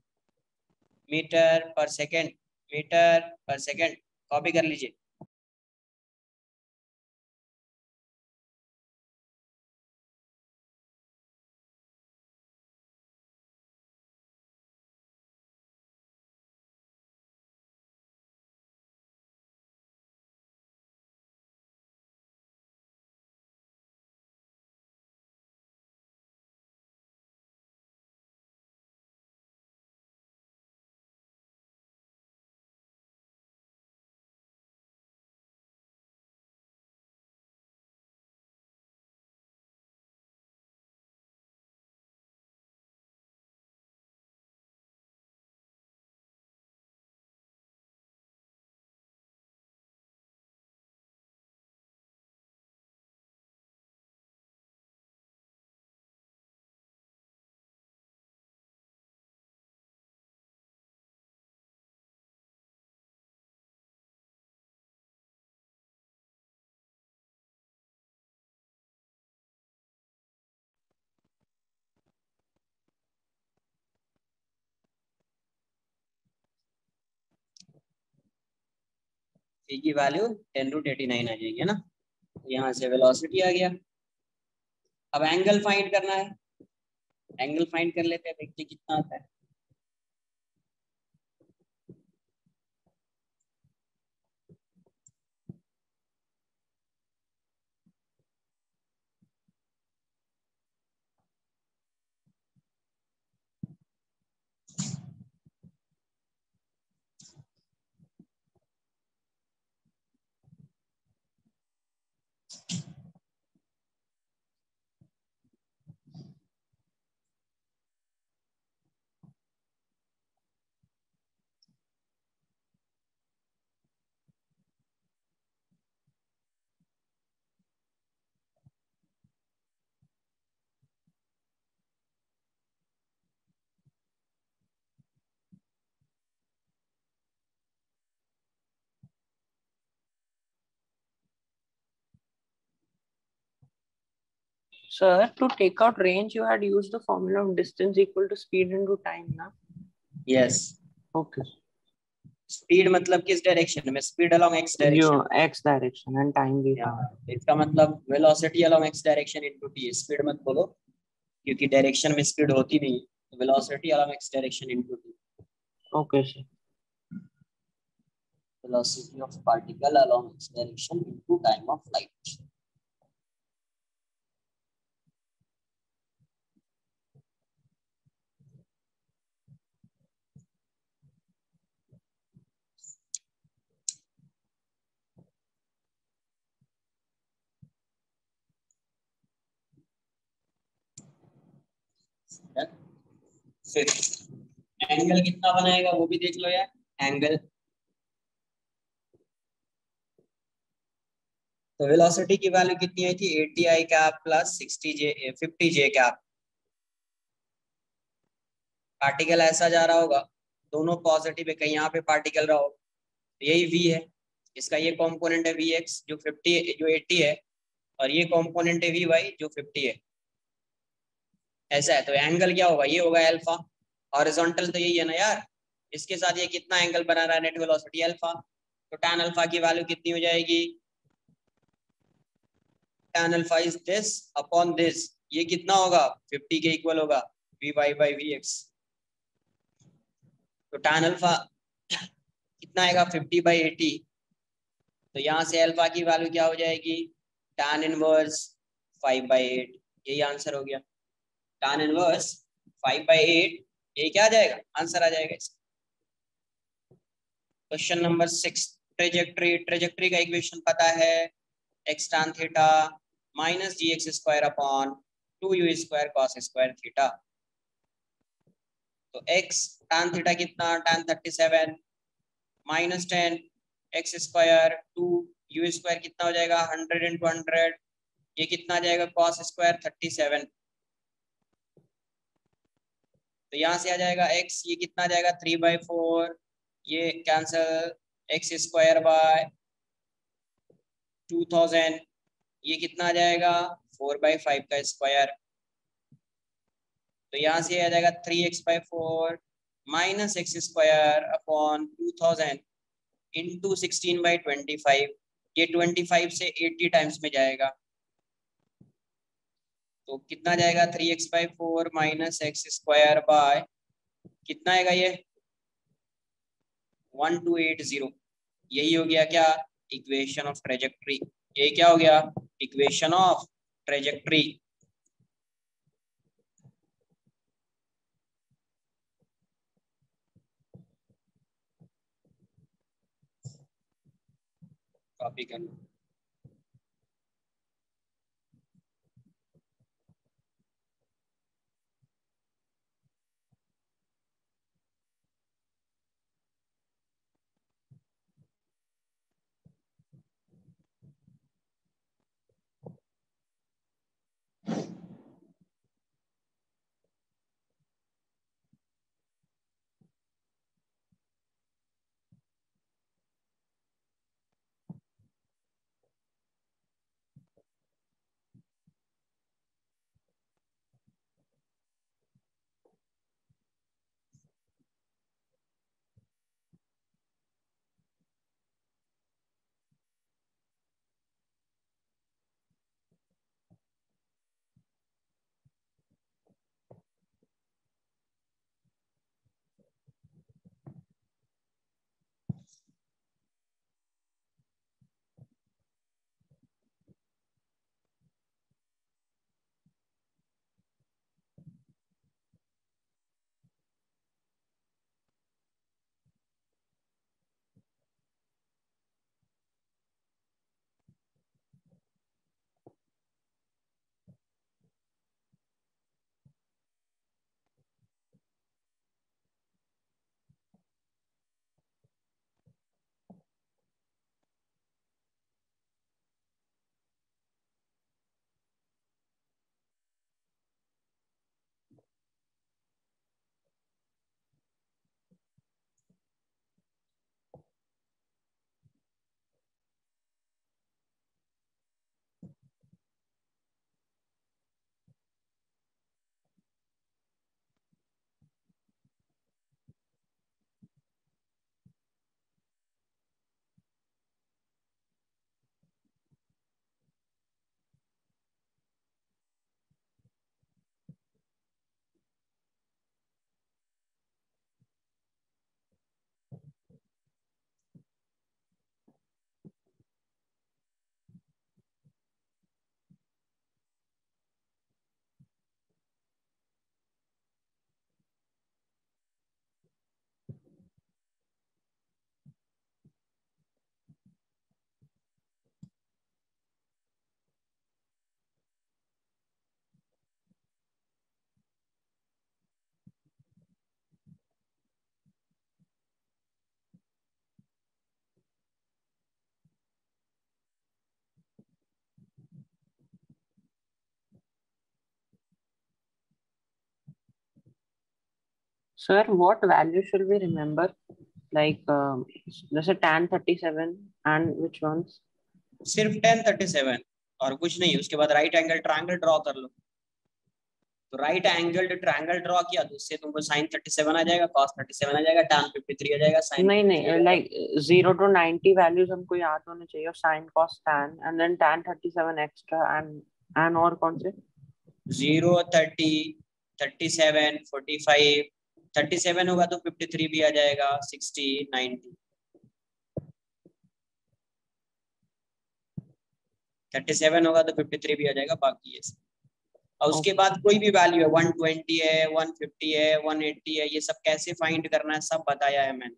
मीटर पर सेकेंड, मीटर पर सेकेंड। कॉपी कर लीजिए। p की वैल्यू 10√89 आ जाएगी, है ना। तो यहाँ से वेलोसिटी आ गया। अब एंगल फाइंड करना है, एंगल फाइंड कर लेते हैं, देखते कितना आता है। Sir, to take out range, you had used the formula of distance equal to speed into time, na? Yes. Okay. Speed मतलब किस डायरेक्शन में, speed along X direction. X direction and time भी था। इसका मतलब velocity along X direction into T. Speed मत बोलो क्योंकि डायरेक्शन में स्पीड होती नहीं, तो velocity along X direction into T. Okay, sir. Velocity of particle along its direction into time of flight। फिर एंगल कितना बनाएगा वो भी देख लो यार। एंगल तो वेलोसिटी की वैल्यू कितनी आई थी 80 i cap plus 60 J 50 J cap. Particle ऐसा जा रहा होगा, दोनों पॉजिटिव है, कहीं यहाँ पे पार्टिकल रहा हो, यही v है। इसका ये कंपोनेंट है vx जो 50 जो 80 है, और ये कंपोनेंट है vy जो 50 है। ऐसा है तो एंगल क्या होगा, ये होगा अल्फा। हॉरिजॉन्टल तो यही है ना यार, इसके साथ ये कितना एंगल बना रहा है नेट वेलोसिटी अल्फा। तो tan अल्फा की वैल्यू कितनी हो जाएगी, tan alpha is this upon this, ये कितना होगा 50 के इक्वल होगा vy बाई vx। तो tan अल्फा कितना आएगा 50/80। तो यहाँ से अल्फा की वैल्यू क्या हो जाएगी tan इनवर्स 5/8, यही आंसर हो गया। tan इनवर्स 5/8 ये क्या आ जाएगा, आंसर आ जाएगा इसका। Question number 6, trajectory. ट्रेजेक्ट्री का इक्वेशन पता है, x tan थीटा माइनस जी x square upon 2u square cos square theta. तो x tan थीटा कितना tan 37 minus 10 x square 2 u square कितना हो जाएगा 100 इंटू 100, ये कितना आ जाएगा कॉस स्क्वायर 37। तो यहाँ से आ जाएगा x, ये कितना आ जाएगा 3/4, ये कैंसल, एक्स स्क्वायर बाय 2000, ये कितना आ जाएगा 4/5 का स्क्वायर। तो यहाँ से आ जाएगा 3x/4 minus x square upon 2000 into 16/25, ये 25 से 80 टाइम्स में जाएगा। तो कितना जाएगा 3x/4 minus x square by कितना आएगा ये 1280। यही हो गया क्या, इक्वेशन ऑफ ट्रेजेक्ट्री। ये क्या हो गया, इक्वेशन ऑफ ट्रेजेक्ट्री। कॉपी कर लो। Sir, what value should we remember? Like, जैसे tan 37 and which ones? सिर्फ 1037 और कुछ नहीं, उसके बाद राइट एंगल ट्रायंगल ड्रॉ कर लो। तो राइट एंगल्ड ट्रायंगल ड्रॉ किया तो उससे तुमको sin 37 आ जाएगा, cos 37 आ जाएगा, tan 53 आ जाएगा, sin नहीं 53 आ नहीं, जाएगा। like 0 to 90 values हमको याद होने चाहिए, और sin cos tan and then tan 37 extra and और कौन से? 0, 30, 37, 45, 37 होगा तो 53 भी आ जाएगा, 60, 90, 37 होगा तो 53 भी आ जाएगा, बाकी ये और उसके बाद कोई भी वैल्यू है, 120 है, 150 है, 180 है, ये सब कैसे फाइंड करना है सब बताया है मैंने।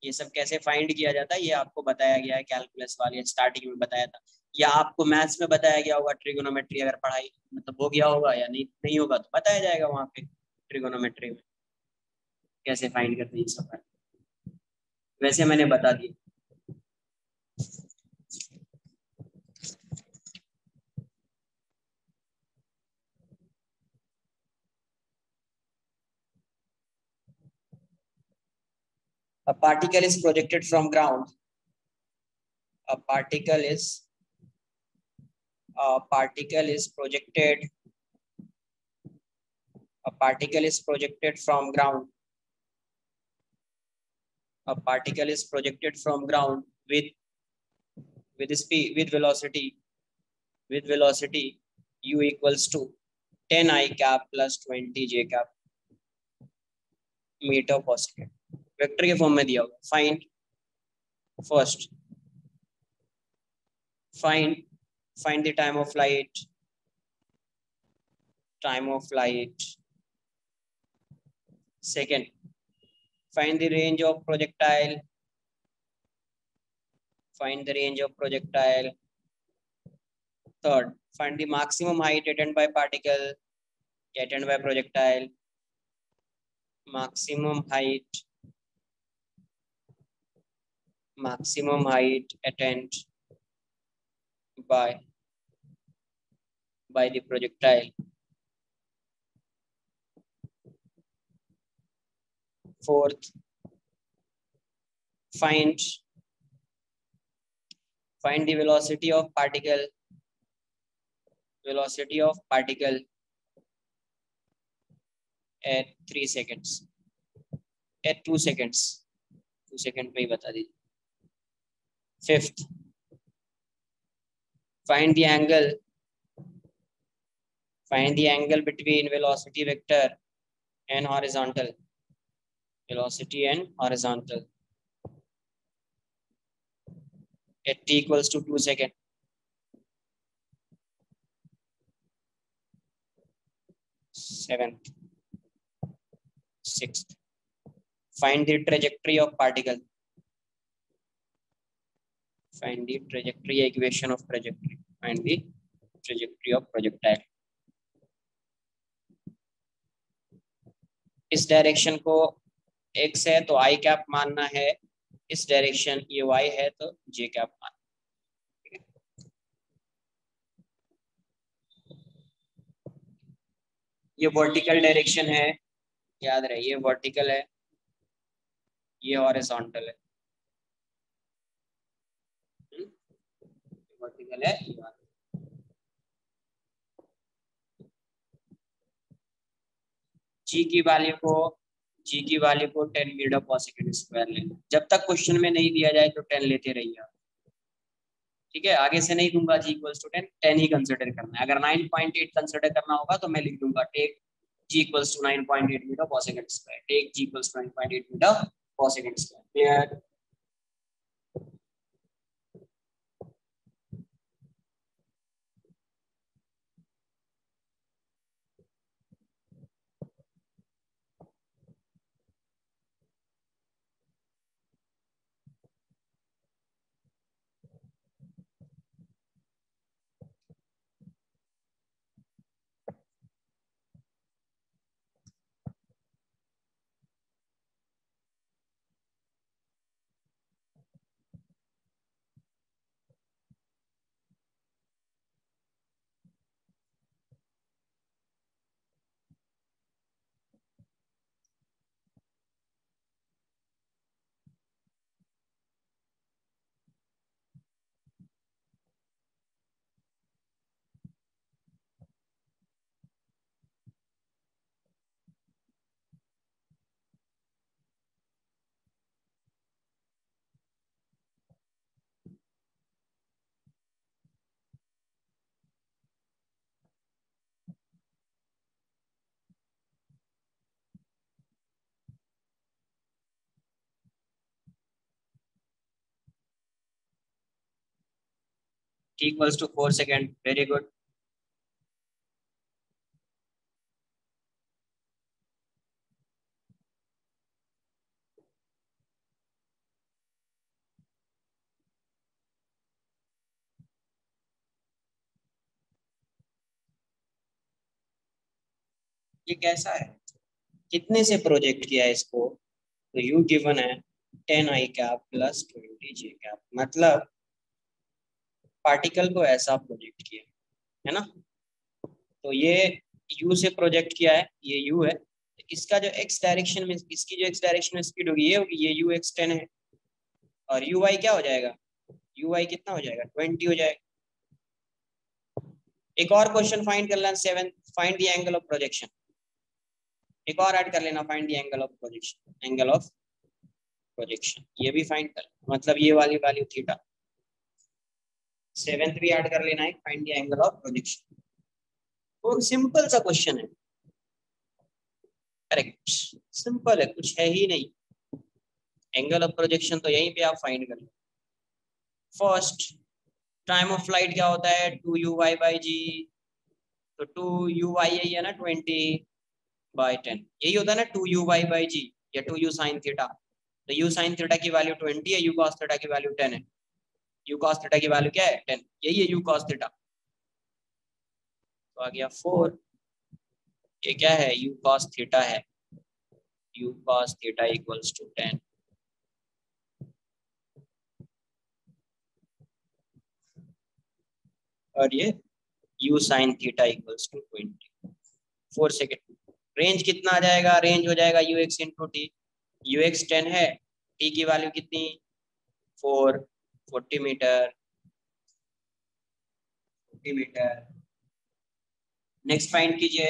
ये सब कैसे फाइंड किया जाता है ये आपको बताया गया है, कैलकुलस वाली स्टार्टिंग में बताया था, या आपको मैथ्स में बताया गया होगा, ट्रिगोनोमेट्री अगर पढ़ाई मतलब हो गया होगा, या नहीं नहीं होगा तो बताया जाएगा वहाँ पे ट्रिगोनोमेट्री में कैसे फाइंड करते हैं ये सब। वैसे मैंने बता दिया। A particle is projected from ground. A particle is projected. A particle is projected from ground. A particle is projected from ground with speed, with velocity u equals to 10 I cap plus 20 j cap metre पर second. Vector के form में दिया होगा। Find first, find the time of flight, second find the range of projectile, third find the maximum height attained by projectile, maximum height attained by the projectile, fourth find the velocity of particle at 3 seconds, at 2 seconds, 2 second में ही बता दीजिए। Fifth find the angle between velocity vector and horizontal, at t equals to 2 seconds. Seventh, sixth find the trajectory of particle, equation of trajectory, find the trajectory of projectile। इस direction को x है तो i cap मानना है, इस direction ये y है तो j कैप मानना। ये वर्टिकल डायरेक्शन है, याद रहे ये वर्टिकल है, ये हॉरिजॉन्टल है, वर्टिकल है। जी की वैल्यू को 10 मीटर पर सेकंड स्क्वायर लेना। जब तक क्वेश्चन में नहीं दिया जाए तो 10 लेते रहिए, ठीक है। आगे से नहीं दूंगा जी इक्वल्स टू 10 ही कंसिडर करना है। अगर 9.8 कंसिडर करना होगा तो मैं लिख दूंगा take g equals to 9.8 metre per second square, take g equals to 9.8 metre per second square. t equals to 4 second, very good. ये कैसा है, कितने से प्रोजेक्ट किया है इसको, तो यू गिवन है 10 आई कैप प्लस 20 जे कैप, मतलब पार्टिकल को ऐसा प्रोजेक्ट किया है ना। तो ये यू से प्रोजेक्ट किया है, ये यू है, तो इसका जो एक्स डायरेक्शन में, इसकी जो एक्स डायरेक्शन में स्पीड होगी ये होगी, ये यू एक्स 10 है, और यू वाई क्या हो जाएगा, यू वाई कितना हो जाएगा 20 हो जाएगा। एक और क्वेश्चन फाइंड कर लेना, 7, find the angle of projection. एक और ऐड कर लेना, find the angle of projection, angle of projection ये भी फाइंड कर, मतलब ये वाली वैल्यू थीटा। 7th भी ऐड कर लेना है, find the angle of projection. और सिंपल सा क्वेश्चन है, करेक्ट, सिंपल है, कुछ है ही नहीं। एंगल ऑफ प्रोजेक्शन तो यहीं पे आप फाइंड कर लो। फर्स्ट टाइम ऑफ फ्लाइट क्या होता है, 2u/g, तो 2u/y यही है ना 20/10, यही होता है ना 2u/g या 2u sin थीटा। तो u sin थीटा की वैल्यू 20 है, u cos थीटा की वैल्यू 10 है। u cos थीटा की वैल्यू क्या है 10, यही है u cos थीटा। तो आ गया 4, ये क्या है u cos थीटा है, u cos theta equals to 10। और ये u sin theta equals to 20। 4 second, range कितना आ जाएगा, रेंज हो जाएगा ux इंटू टी, ux 10 है, t की वैल्यू कितनी 4, 40 मीटर, 40 मीटर। नेक्स्ट फाइंड कीजिए,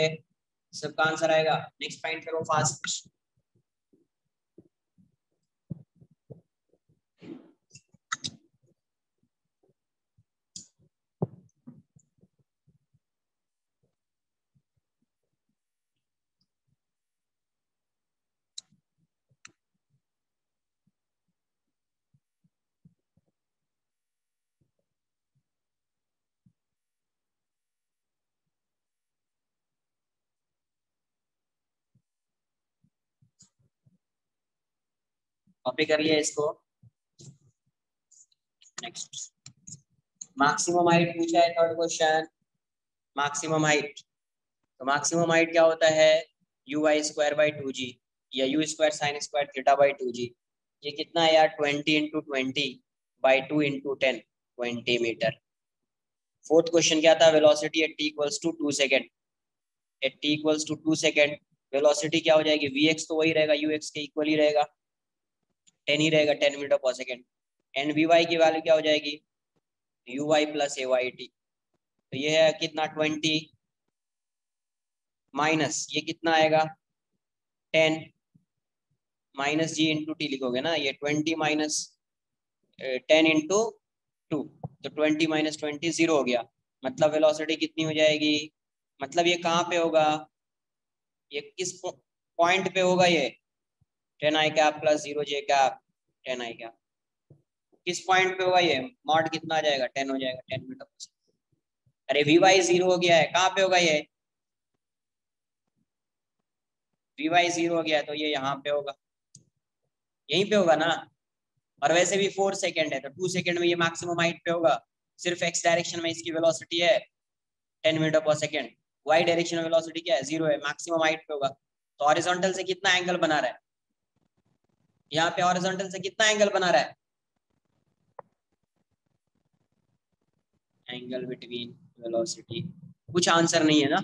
सबका आंसर आएगा, नेक्स्ट फाइंड करो फास्ट। कॉपी कर लिया इसको। नेक्स्ट मैक्सिमम हाइट पूछा है, थर्ड क्वेश्चन, मैक्सिमम हाइट। तो मैक्सिमम हाइट क्या होता है, u/2/2g या u²sin²θ/2g। ये कितना है यार, 20 × 20/2 × 10, 20 मीटर। फोर्थ क्वेश्चन क्या था, velocity at t equals to 2 second, at t equals to 2 second velocity क्या हो जाएगी, vx तो वही रहेगा, ux के इक्वल ही रहेगा, 10 ही रहेगा, 10 मीटर पर सेकेंड। एंड vy की वैल्यू क्या हो जाएगी, uy प्लस ayt। तो ये है कितना 20 माइनस ये कितना आएगा 10, माइनस जी इंटू टी लिखोगे ना, ये 20 माइनस 10 इंटू 2, तो 20 माइनस 20 0 हो गया। मतलब वेलोसिटी कितनी हो जाएगी, मतलब ये कहाँ पे होगा, ये किस पॉइंट पे होगा, ये 10 आई कैप प्लस 0 जे कैप, 10 आई कैप किस पॉइंट पे होगा, ये मॉड कितना आ जाएगा 10 हो जाएगा, 10 मीटर पर सेकंड। अरे वी वाई 0 हो गया है, कहाँ पे होगा ये, वी वाई 0 हो गया है, तो ये यहाँ पे होगा, यहीं पे होगा ना। और वैसे भी 4 सेकेंड है, तो 2 सेकेंड में ये मैक्सिमम हाइट पे होगा। सिर्फ एक्स डायरेक्शन में इसकी वेलोसिटी है 10 मीटर पर सेकेंड, वाई डायरेक्शन में वेलोसिटी क्या है 0 है, मैक्सिमम हाइट पे होगा। तो हॉरिजॉन्टल से कितना एंगल बना रहा है, यहाँ पे हॉरिजॉन्टल से कितना एंगल बना रहा है, एंगल बिटवीन वेलोसिटी, कुछ आंसर नहीं है ना,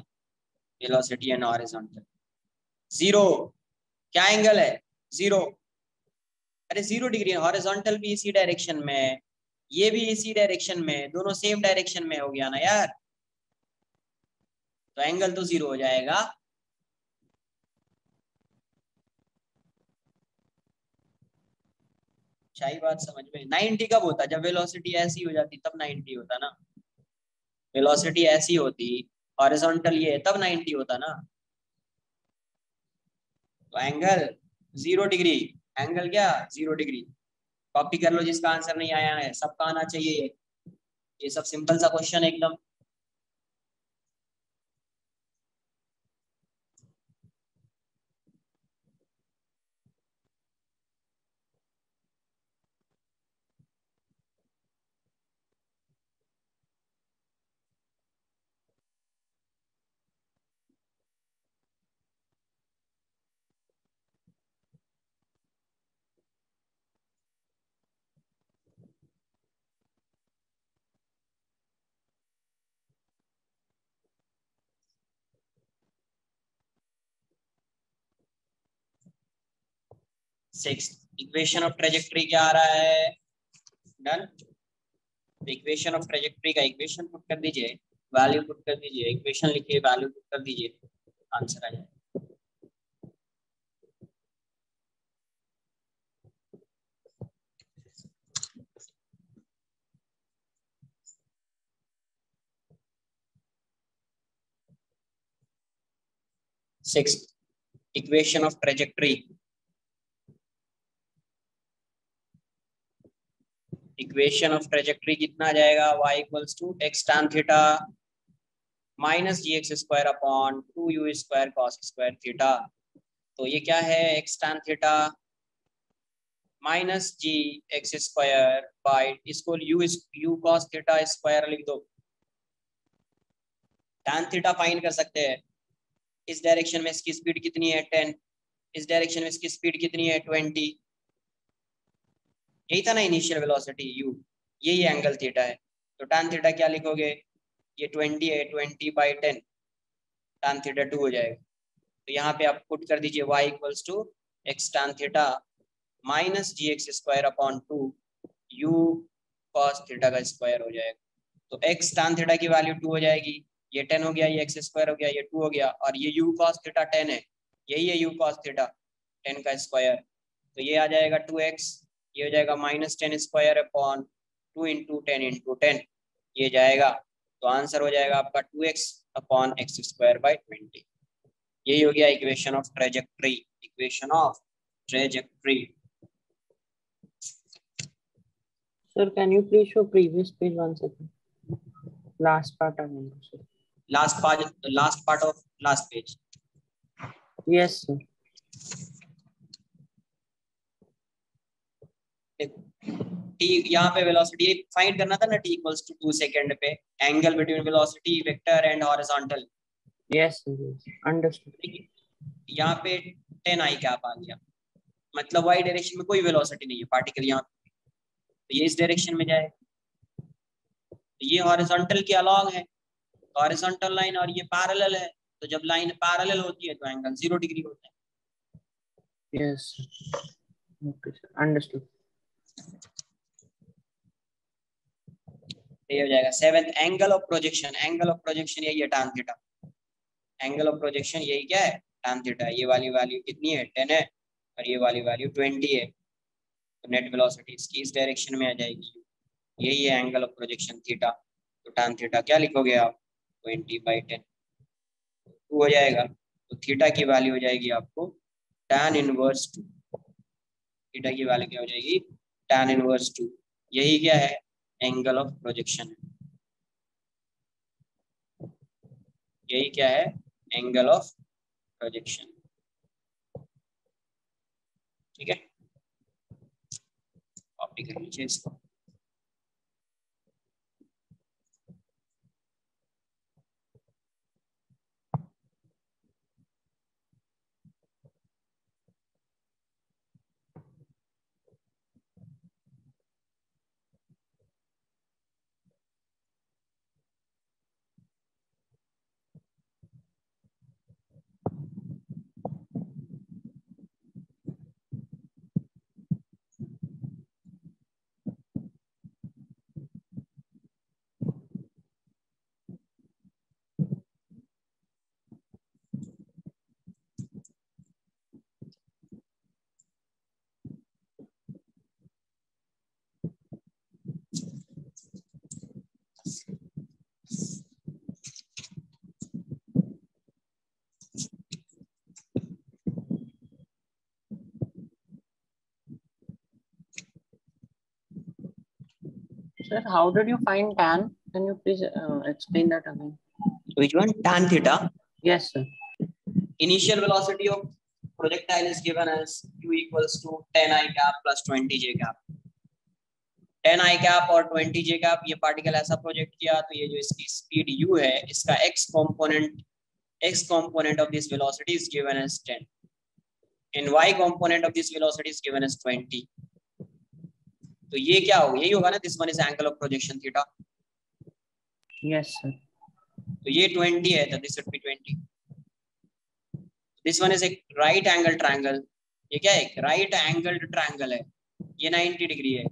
वेलोसिटी एंड हॉरिजॉन्टल 0, क्या एंगल है 0, अरे 0 डिग्री है, हॉरिजॉन्टल भी इसी डायरेक्शन में है, ये भी इसी डायरेक्शन में, दोनों सेम डायरेक्शन में हो गया ना यार, तो एंगल तो 0 हो जाएगा। शाही बात समझ में, 90 कब होता, जब वेलोसिटी ऐसी हो जाती तब 90 होता ना, वेलोसिटी ऐसी होती हॉरिजॉन्टल ये तब 90 होता ना। तो एंगल 0 डिग्री, एंगल क्या 0 डिग्री। कॉपी कर लो जिसका आंसर नहीं आया है, सबका आना चाहिए। ये सब सिंपल सा क्वेश्चन है एकदम। सिक्स, इक्वेशन ऑफ ट्रेजेक्ट्री क्या आ रहा है? डन। इक्वेशन ऑफ ट्रेजेक्ट्री का इक्वेशन पुट कर दीजिए, वैल्यू पुट कर दीजिए, इक्वेशन लिखिए, वैल्यू पुट कर दीजिए, आंसर आ जाए। Six, equation of trajectory, equation of trajectory कितना आ जाएगा? y equals to X tan theta minus ji x square upon 2u square cos square theta. तो ये क्या है? X tan theta minus ji x square by, इसको U cos theta square लिख दो। tan थीटा फाइंड कर सकते हैं। इस डायरेक्शन में इसकी स्पीड कितनी है? 10। इस डायरेक्शन में इसकी स्पीड कितनी है? 20। यही था ना इनिशियल वेलोसिटी u, यही एंगल थीटा है। तो tan थीटा क्या लिखोगे? ये 20 है, 20/10, tan थीटा 2 हो जाएगा। तो यहाँ पे आप पुट कर दीजिए y equals to X tan theta minus ji x square upon 2 u cos theta का स्क्वायर हो जाएगा। तो x tan थीटा की वैल्यू 2 हो जाएगी, ये 10 हो गया, ये एक्स स्क्वायर हो गया, ये 2 हो गया, और ये u cos थीटा 10 है, यही है u cos थीटा 10 का स्क्वायर। तो ये आ जाएगा 2x, ये हो जाएगा माइनस 10 स्क्वायर अपॉन 2 इंटू 10 ये जाएगा। तो आंसर हो जाएगा आपका 2x upon x square by 20। यही हो गया equation of trajectory, equation of trajectory. Sir, can you please show previous page once again? Last part I want to say. Last part of last page. Yes, sir. T, यहाँ पे velocity find करना था ना, t equals to 2 second पे angle between velocity vector and horizontal. Yes, sir. Yes. Understood. यहाँ पे 10 आई cap आ गया, मतलब y डायरेक्शन में कोई वेलोसिटी नहीं है पार्टिकल यहाँ पे, तो ये इस डायरेक्शन में जाएगा। तो ये हॉरिजॉन्टल के अलॉन्ग है, हॉरिजॉन्टल लाइन, और ये पैरेलल है। तो जब लाइन पैरेलल होती है तो एंगल 0 डिग्री होता है। Yes. Okay, sir. Understood. ये हो जाएगा seventh, angle of projection. Angle of projection यही है tan theta, angle of projection यही क्या है? tan theta. ये वाली वैल्यू कितनी है? 10 है, और ये वाली वैल्यू 20 है। तो नेट वेलोसिटी इसकी इस डायरेक्शन में आ जाएगी, यही है एंगल ऑफ प्रोजेक्शन थीटा। तो tan थीटा क्या लिखोगे आप? 20/10, 2 हो जाएगा। तो थीटा की वैल्यू हो जाएगी आपको tan इनवर्स 2। थीटा की वैल्यू क्या हो जाएगी? tan inverse 2। यही क्या है? एंगल ऑफ प्रोजेक्शन है। यही क्या है? Angle of projection. ठीक है, कॉपी कर लीजिए इसको। Sir, how did you find tan? Can you please explain that again? Which one? Tan theta. Yes, sir. Initial velocity of projectile is given as u equals to 10 I cap plus 20 j cap. 10 I cap और 20 j cap, ये particle ऐसा project किया तो ये जो इसकी speed u है, इसका x component of this velocity is given as 10 and y component of this velocity is given as 20. तो ये क्या होगा? यही होगा ना, this one is angle of projection theta. Yes sir. तो ये 20 है तो this should be 20. This one is एक राइट एंगल ट्रायंगल. ये क्या है? राइट एंगल्ड ट्रायंगल है. ये 90 डिग्री है.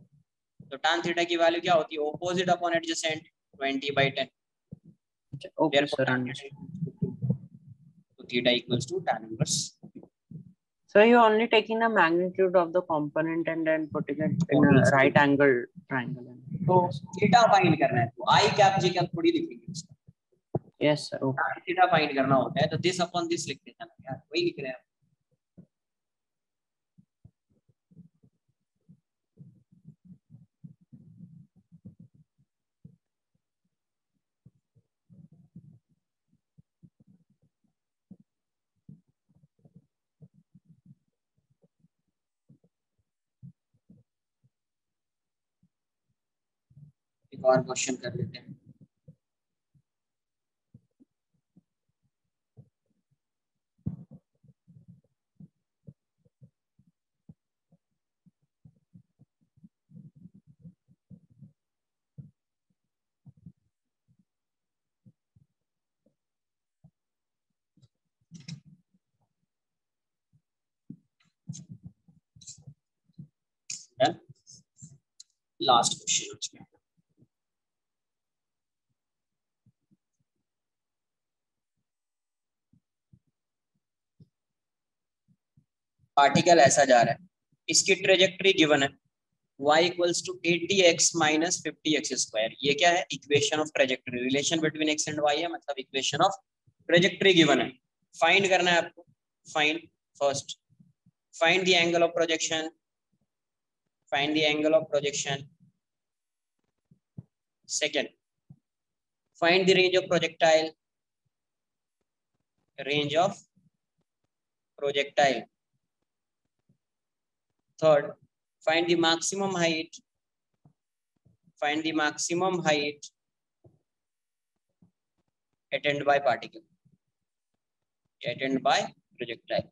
तो tan थीटा की वैल्यू क्या होती है? Opposite upon adjacent 20/10. Okay sir. तो theta equals to tan inverse. So you're only taking the magnitude of the component and then putting it in a right angle triangle. तो theta find करना है तो I cap J cap थोड़ी लिखेंगे उसका. Yes sir. Okay. Theta find करना होता है तो दिस अपॉन दिस लिख देना यार, वही लिख रहे हैं. एक और क्वेश्चन कर लेते हैं. Last question. पार्टिकल ऐसा जा रहा है, इसकी ट्रेजेक्टरी गिवन है y equals to 80x minus 50x square. ये क्या है? Equation of trajectory. Relation between x and y है, मतलब इक्वेशन ऑफ ट्रेजेक्टरी गिवन है. फाइंड करना है आपको. Find first, find the angle of projection. Find the angle of projection. Second, find the range of projectile. Range of projectile. Third, find the maximum height. Find the maximum height attained by particle. Attained by projectile.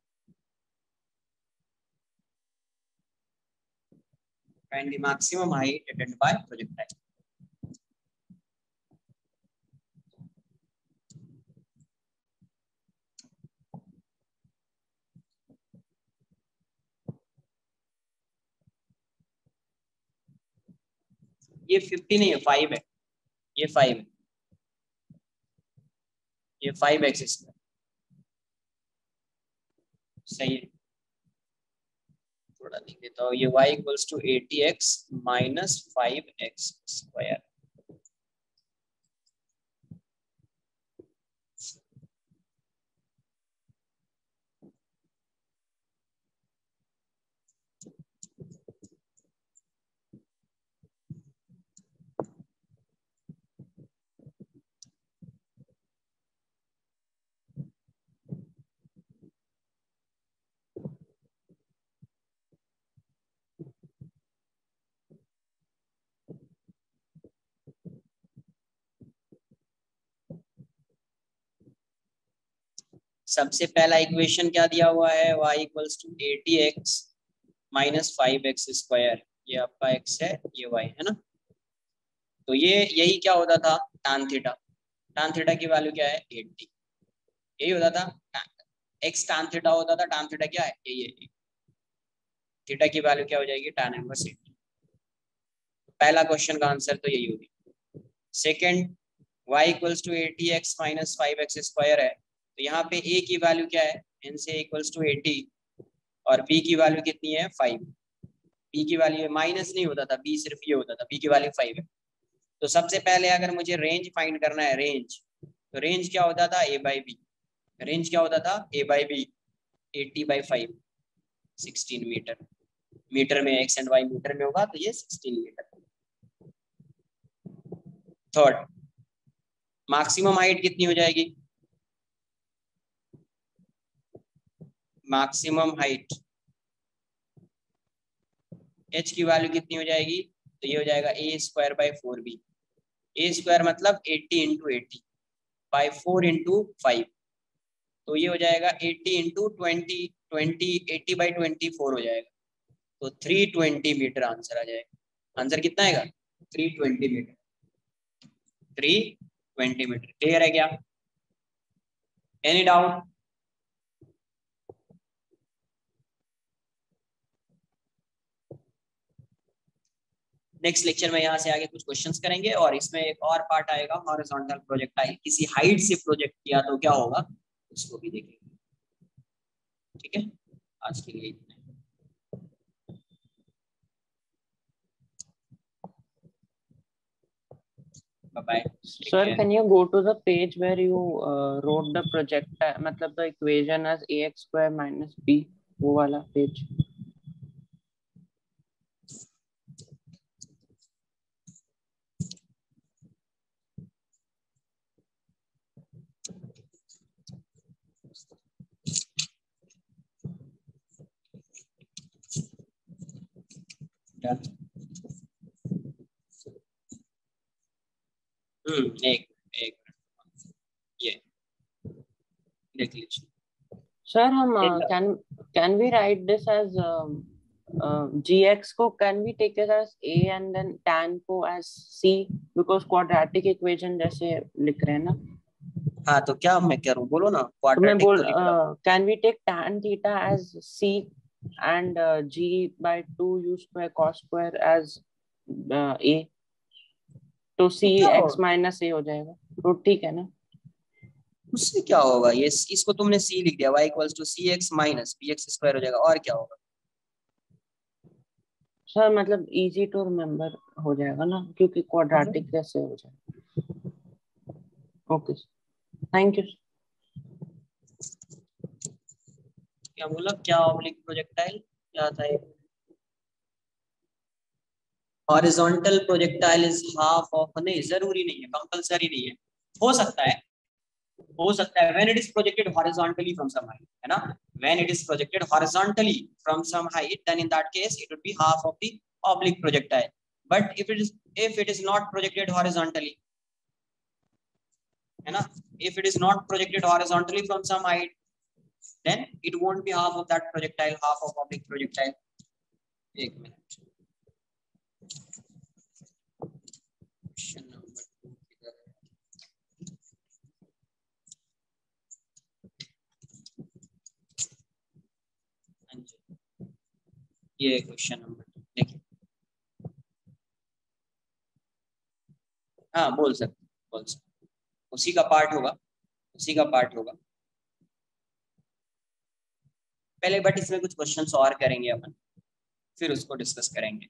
Find the maximum height attained by projectile. ये 50 नहीं है, 5 है. ये 5 है. ये 5x square. सही है. थोड़ा लिख देता हूँ. ये y equals to 80x minus 5x square. सबसे पहला इक्वेशन क्या दिया हुआ है? y equals to 80x minus 5x square. ये आपका x है, ये y है ना. तो ये यही क्या होता था? tan theta. tan थीटा की वैल्यू क्या है? 80. यही होता था. x tan थीटा होता था. tan थीटा क्या है? यही है. थीटा की वैल्यू क्या हो जाएगी? tan inverse 80. पहला क्वेश्चन का आंसर तो यही होगी. Second, y equals to 80x minus 5x square है. तो यहाँ पे a की वैल्यू क्या है? n से इक्वल्स टू 80 और b की वैल्यू कितनी है? 5. b की वैल्यू माइनस नहीं होता था, b सिर्फ ये होता था. b की वैल्यू 5 है. तो सबसे पहले अगर मुझे रेंज फाइंड करना है, रेंज, तो रेंज क्या होता था? a/b. रेंज क्या होता था? a/b. 80/5 16 मीटर. मीटर में x एंड y मीटर में होगा तो ये 16 मीटर. थर्ड, मैक्सिमम हाइट कितनी हो जाएगी? मैक्सिमम हाइट h की वैल्यू कितनी हो जाएगी? तो ये हो जाएगा a²/4b। ए स्क्वायर मतलब 80 इंटू 80 बाई 4 इंटू 5, तो ये हो जाएगा 80 इंटू 20, 80/24 हो जाएगा। तो 320 मीटर आंसर आ जाएगा। आंसर कितना आएगा? 320 मीटर। 320 मीटर। क्लियर है क्या? Any doubt? नेक्स्ट लेक्चर में यहाँ से आगे कुछ क्वेश्चंस करेंगे और इसमें एक और पार्ट आएगा हॉरिजॉन्टल प्रोजेक्टाइल, किसी हाइट से प्रोजेक्ट किया तो क्या होगा उसको भी देखेंगे। ठीक है, आज के लिए इतना। Bye bye. Sir, can you go to the page where you wrote the projectile, मतलब the equation as ax² minus b, वो वाला page? एक एक ये देख लीजिए। Sir, हम can we write this as gx को can we take it as a and then tan को as c, because quadratic equation जैसे लिख रहे हैं ना। हाँ तो क्या मैं करूँ, बोलो ना। तो मैं क्वाड्रेटिक बोल तो लिख रहा हूँ। can we take tan theta as c and g/2 u square cos square as a, तो तो c क्या x होगा minus a हो जाएगा, तो ठीक है ना। उससे? क्या होगा? ये इसको तुमने c लिख दिया, y equals to cx minus bx² हो जाएगा। और क्या होगा? सर मतलब इजी टू रिमेम्बर हो जाएगा ना, क्योंकि क्वाड्रेटिक कैसे हो जाएगा। Okay, thank you. क्या बोला? क्या ऑब्लिक प्रोजेक्टाइल क्या था? Horizontal projectile is half of, नहीं जरूरी नहीं है, कंपलसरी नहीं है, हो सकता है, हो सकता है। when it is projected horizontally from some height, है ना? when it is projected horizontally from some height, then in that case it would be half of the oblique projectile. But if it is not projected horizontally, है ना, if it is not projected horizontally from some height, then it won't be half of that projectile, half of oblique projectile. एक minute, question number 2 किधर है? ये question number 2 देखिए। हाँ बोल सकते, उसी का पार्ट होगा, उसी का पार्ट होगा पहले, बट इसमें कुछ क्वेश्चंस और करेंगे अपन, फिर उसको डिस्कस करेंगे।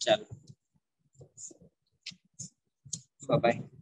चलो बाय बाय।